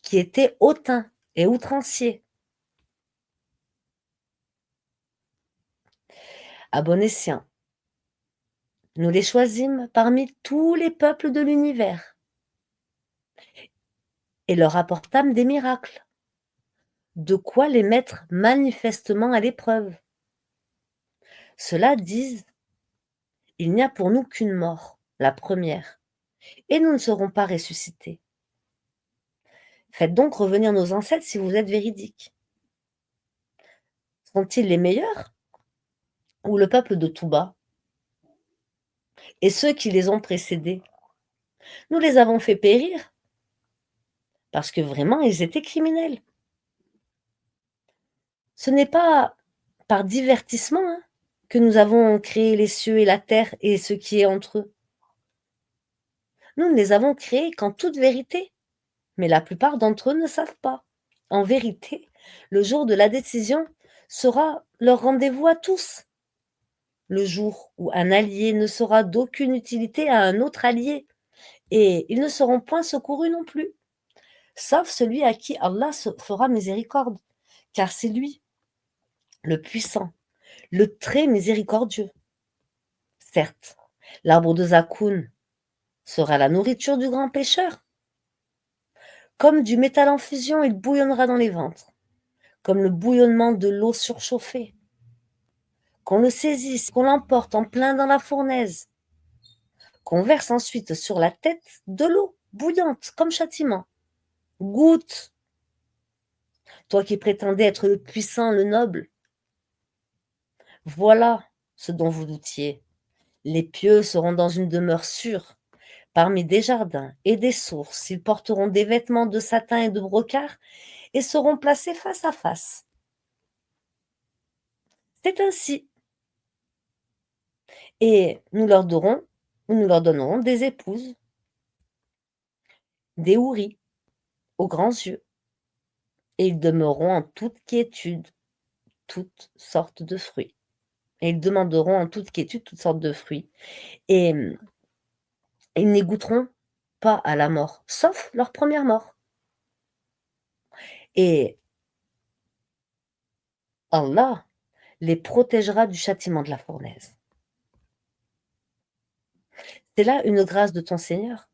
qui était hautain et outrancier. À bon escient, nous les choisîmes parmi tous les peuples de l'univers et leur apportâmes des miracles, de quoi les mettre manifestement à l'épreuve. Ceux-là disent: il n'y a pour nous qu'une mort, la première, et nous ne serons pas ressuscités. Faites donc revenir nos ancêtres si vous êtes véridiques. Sont-ils les meilleurs ou le peuple de Touba et ceux qui les ont précédés? Nous les avons fait périr parce que vraiment ils étaient criminels. Ce n'est pas par divertissement, hein, que nous avons créé les cieux et la terre et ce qui est entre eux. Nous ne les avons créés qu'en toute vérité, mais la plupart d'entre eux ne savent pas. En vérité, le jour de la décision sera leur rendez-vous à tous. Le jour où un allié ne sera d'aucune utilité à un autre allié, et ils ne seront point secourus non plus, sauf celui à qui Allah fera miséricorde, car c'est lui, le puissant, le très miséricordieux. Certes, l'arbre de Zakoun sera la nourriture du grand pêcheur. Comme du métal en fusion, il bouillonnera dans les ventres, comme le bouillonnement de l'eau surchauffée. Qu'on le saisisse, qu'on l'emporte en plein dans la fournaise, qu'on verse ensuite sur la tête de l'eau bouillante comme châtiment. Goûte, toi qui prétendais être le puissant, le noble. Voilà ce dont vous doutiez. Les pieux seront dans une demeure sûre. Parmi des jardins et des sources, ils porteront des vêtements de satin et de brocart et seront placés face à face. C'est ainsi. Et nous leur donnerons des épouses, des houris, aux grands yeux, et ils demeureront en toute quiétude toutes sortes de fruits. Et ils demanderont en toute quiétude toutes sortes de fruits. Et ils n'y goûteront pas à la mort, sauf leur première mort. Et Allah les protégera du châtiment de la fournaise. C'est là une grâce de ton Seigneur.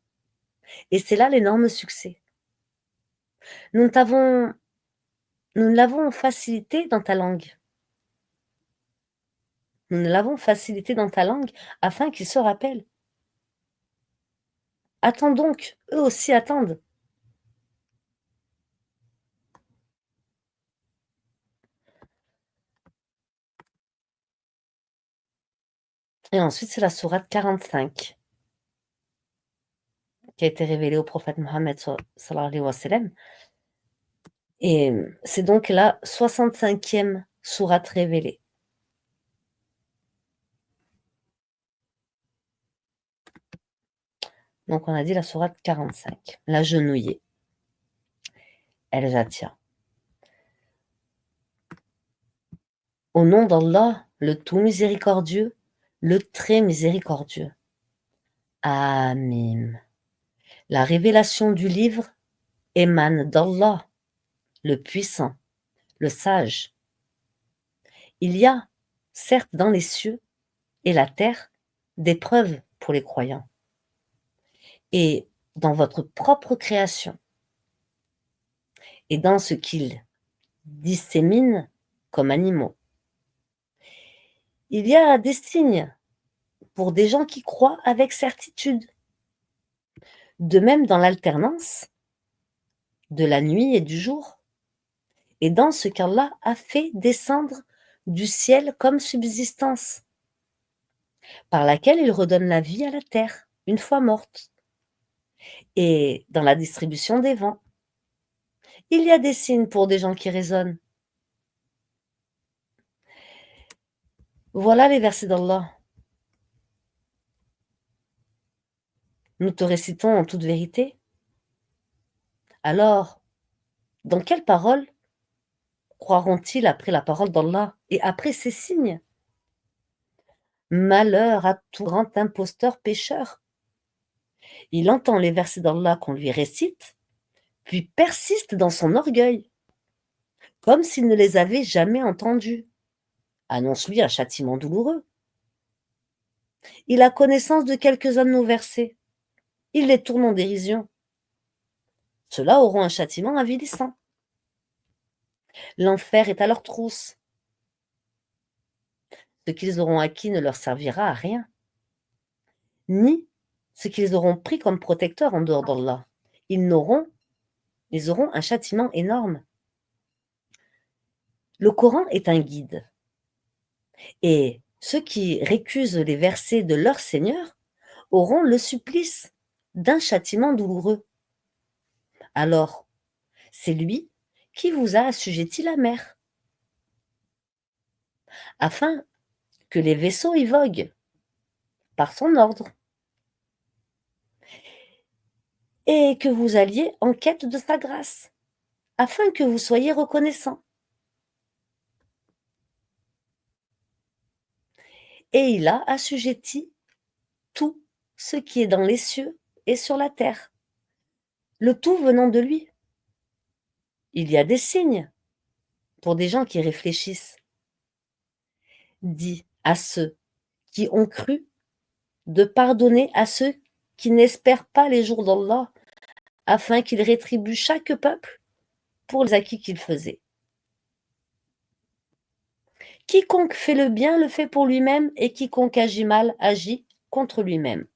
Et c'est là l'énorme succès. Nous l'avons facilité dans ta langue. Nous l'avons facilité dans ta langue afin qu'ils se rappellent. Attends donc, eux aussi attendent. Et ensuite, c'est la sourate 45 qui a été révélée au prophète Mohammed sallallahu alayhi wa sallam. Et c'est donc la 65e sourate révélée. Donc on a dit la sourate 45, la genouillée. El Jathia. Au nom d'Allah, le tout miséricordieux, le très miséricordieux. Amin. La révélation du livre émane d'Allah, le puissant, le sage. Il y a, certes dans les cieux et la terre, des preuves pour les croyants. Et dans votre propre création, et dans ce qu'ils disséminent comme animaux. Il y a des signes pour des gens qui croient avec certitude. De même dans l'alternance de la nuit et du jour, et dans ce qu'Allah a fait descendre du ciel comme subsistance, par laquelle il redonne la vie à la terre, une fois morte, et dans la distribution des vents. Il y a des signes pour des gens qui raisonnent. Voilà les versets d'Allah. Nous te récitons en toute vérité. Alors, dans quelle parole croiront-ils après la parole d'Allah et après ces signes? Malheur à tout grand imposteur pécheur. Il entend les versets d'Allah qu'on lui récite, puis persiste dans son orgueil, comme s'il ne les avait jamais entendus. Annonce-lui un châtiment douloureux. Il a connaissance de quelques-uns de nos versets. Il les tourne en dérision. Ceux-là auront un châtiment avilissant. L'enfer est à leur trousse. Ce qu'ils auront acquis ne leur servira à rien, ni ce qu'ils auront pris comme protecteur en dehors d'Allah. Ils auront un châtiment énorme. Le Coran est un guide. Et ceux qui récusent les versets de leur Seigneur auront le supplice d'un châtiment douloureux. Alors, c'est lui qui vous a assujetti la mer, afin que les vaisseaux y voguent, par son ordre, et que vous alliez en quête de sa grâce, afin que vous soyez reconnaissants. Et il a assujetti tout ce qui est dans les cieux et sur la terre, le tout venant de lui. Il y a des signes pour des gens qui réfléchissent. Dis à ceux qui ont cru de pardonner à ceux qui n'espèrent pas les jours d'Allah, afin qu'il rétribue chaque peuple pour les acquis qu'il faisait. Quiconque fait le bien le fait pour lui-même, et quiconque agit mal agit contre lui-même.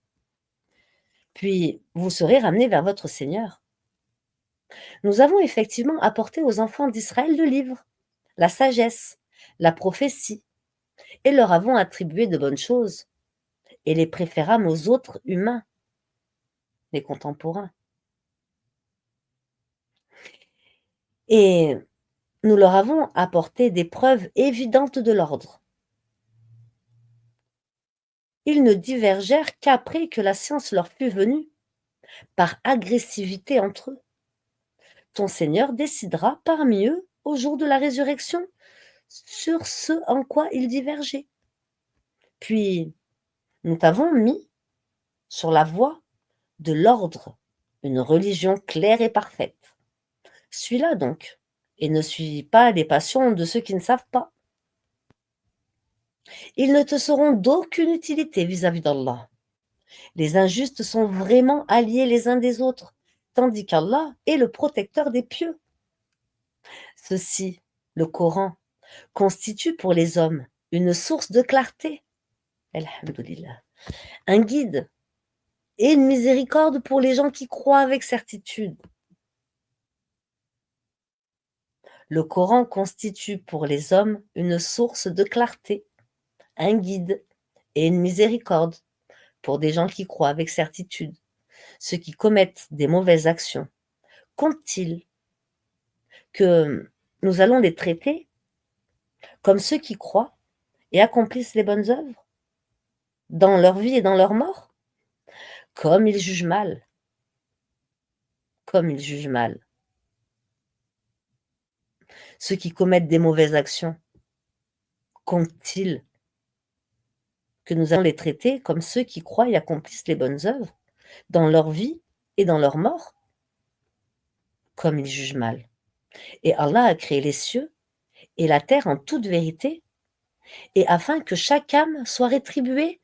Puis vous serez ramenés vers votre Seigneur. Nous avons effectivement apporté aux enfants d'Israël le livre, la sagesse, la prophétie, et leur avons attribué de bonnes choses, et les préférâmes aux autres humains, les contemporains. Et nous leur avons apporté des preuves évidentes de l'ordre. Ils ne divergèrent qu'après que la science leur fut venue, par agressivité entre eux. Ton Seigneur décidera parmi eux, au jour de la résurrection, sur ce en quoi ils divergeaient. Puis, nous t'avons mis sur la voie de l'ordre, une religion claire et parfaite. Suis-la donc, et ne suis pas les passions de ceux qui ne savent pas. Ils ne te seront d'aucune utilité vis-à-vis d'Allah. Les injustes sont vraiment alliés les uns des autres, tandis qu'Allah est le protecteur des pieux. Ceci, le Coran, constitue pour les hommes une source de clarté, alhamdoulilah, un guide et une miséricorde pour les gens qui croient avec certitude. Le Coran constitue pour les hommes une source de clarté, un guide et une miséricorde pour des gens qui croient avec certitude. Ceux qui commettent des mauvaises actions, comptent-ils que nous allons les traiter comme ceux qui croient et accomplissent les bonnes œuvres dans leur vie et dans leur mort? Comme ils jugent mal, comme ils jugent mal. Ceux qui commettent des mauvaises actions, comptent-ils que nous allons les traiter comme ceux qui croient et accomplissent les bonnes œuvres dans leur vie et dans leur mort? Comme ils jugent mal. Et Allah a créé les cieux et la terre en toute vérité, et afin que chaque âme soit rétribuée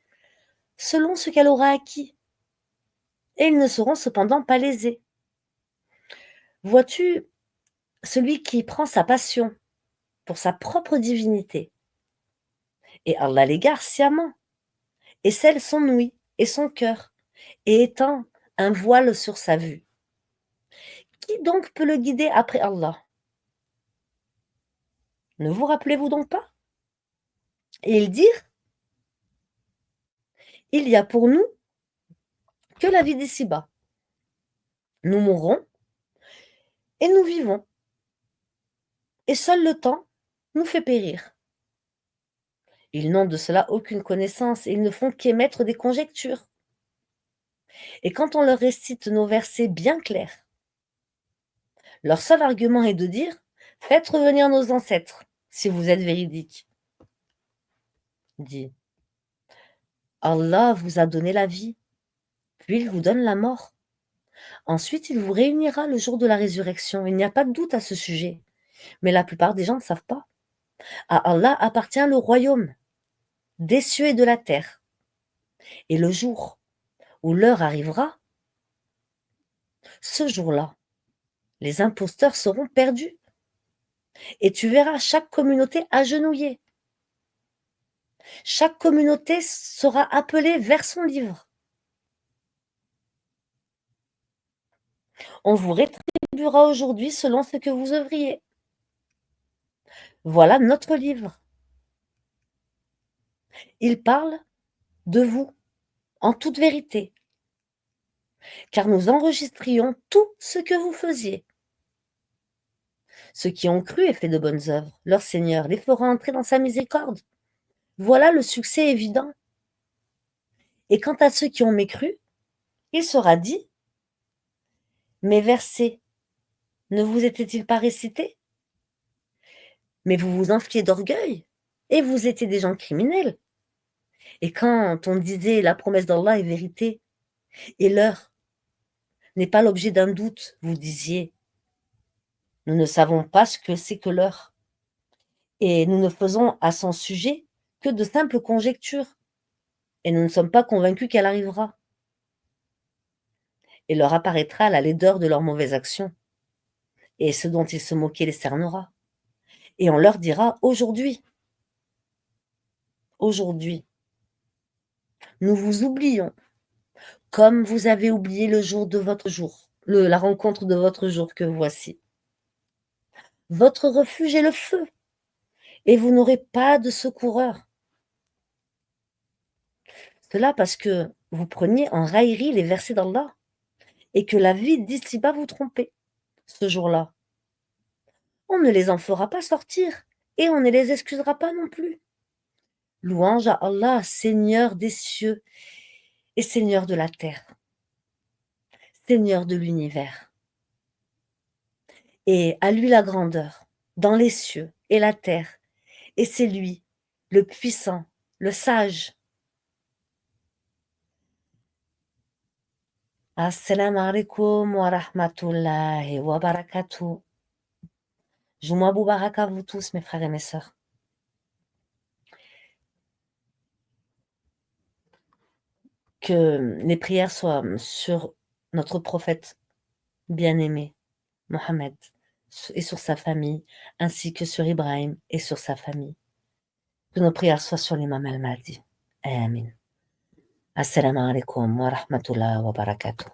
selon ce qu'elle aura acquis. Et ils ne seront cependant pas lésés. Vois-tu, celui qui prend sa passion pour sa propre divinité et Allah l'égare sciemment, et scelle son ouïe et son cœur, et étend un voile sur sa vue. Qui donc peut le guider après Allah? Ne vous rappelez-vous donc pas? Et ils dirent: Il y a pour nous que la vie d'ici-bas. Nous mourrons et nous vivons, et seul le temps nous fait périr. Ils n'ont de cela aucune connaissance, et ils ne font qu'émettre des conjectures. Et quand on leur récite nos versets bien clairs, leur seul argument est de dire: Faites revenir nos ancêtres, si vous êtes véridiques. Dit: Allah vous a donné la vie, puis il vous donne la mort. Ensuite, il vous réunira le jour de la résurrection. Il n'y a pas de doute à ce sujet. Mais la plupart des gens ne savent pas. À Allah appartient le royaume des cieux et de la terre. Et le jour où l'heure arrivera, ce jour-là, les imposteurs seront perdus. Et tu verras chaque communauté agenouillée. Chaque communauté sera appelée vers son livre. On vous rétribuera aujourd'hui selon ce que vous œuvriez. Voilà notre livre. Il parle de vous, en toute vérité, car nous enregistrions tout ce que vous faisiez. Ceux qui ont cru et fait de bonnes œuvres, leur Seigneur les fera entrer dans sa miséricorde. Voilà le succès évident. Et quant à ceux qui ont mécru, il sera dit: Mes versets ne vous étaient-ils pas récités? Mais vous vous enfliez d'orgueil, et vous étiez des gens criminels. Et quand on disait la promesse d'Allah est vérité, et l'heure n'est pas l'objet d'un doute, vous disiez: Nous ne savons pas ce que c'est que l'heure, et nous ne faisons à son sujet que de simples conjectures, et nous ne sommes pas convaincus qu'elle arrivera. Et leur apparaîtra la laideur de leurs mauvaises actions, et ce dont ils se moquaient les cernera. Et on leur dira: Aujourd'hui, nous vous oublions, comme vous avez oublié le jour de votre jour, la rencontre de votre jour que voici. Votre refuge est le feu, et vous n'aurez pas de secoureur. Cela parce que vous preniez en raillerie les versets d'Allah, et que la vie d'ici-bas vous trompait. Ce jour-là, on ne les en fera pas sortir, et on ne les excusera pas non plus. Louange à Allah, Seigneur des cieux et Seigneur de la terre, Seigneur de l'univers. Et à lui la grandeur, dans les cieux et la terre, et c'est lui, le puissant, le sage. Assalamu alaikum wa rahmatullahi wa barakatuh. Juma Moubarak à vous tous, mes frères et mes sœurs. Que les prières soient sur notre prophète bien-aimé, Mohammed, et sur sa famille, ainsi que sur Ibrahim et sur sa famille. Que nos prières soient sur l'imam al-Mahdi. Amin. Assalamu alaikum wa rahmatullahi wa barakatuh.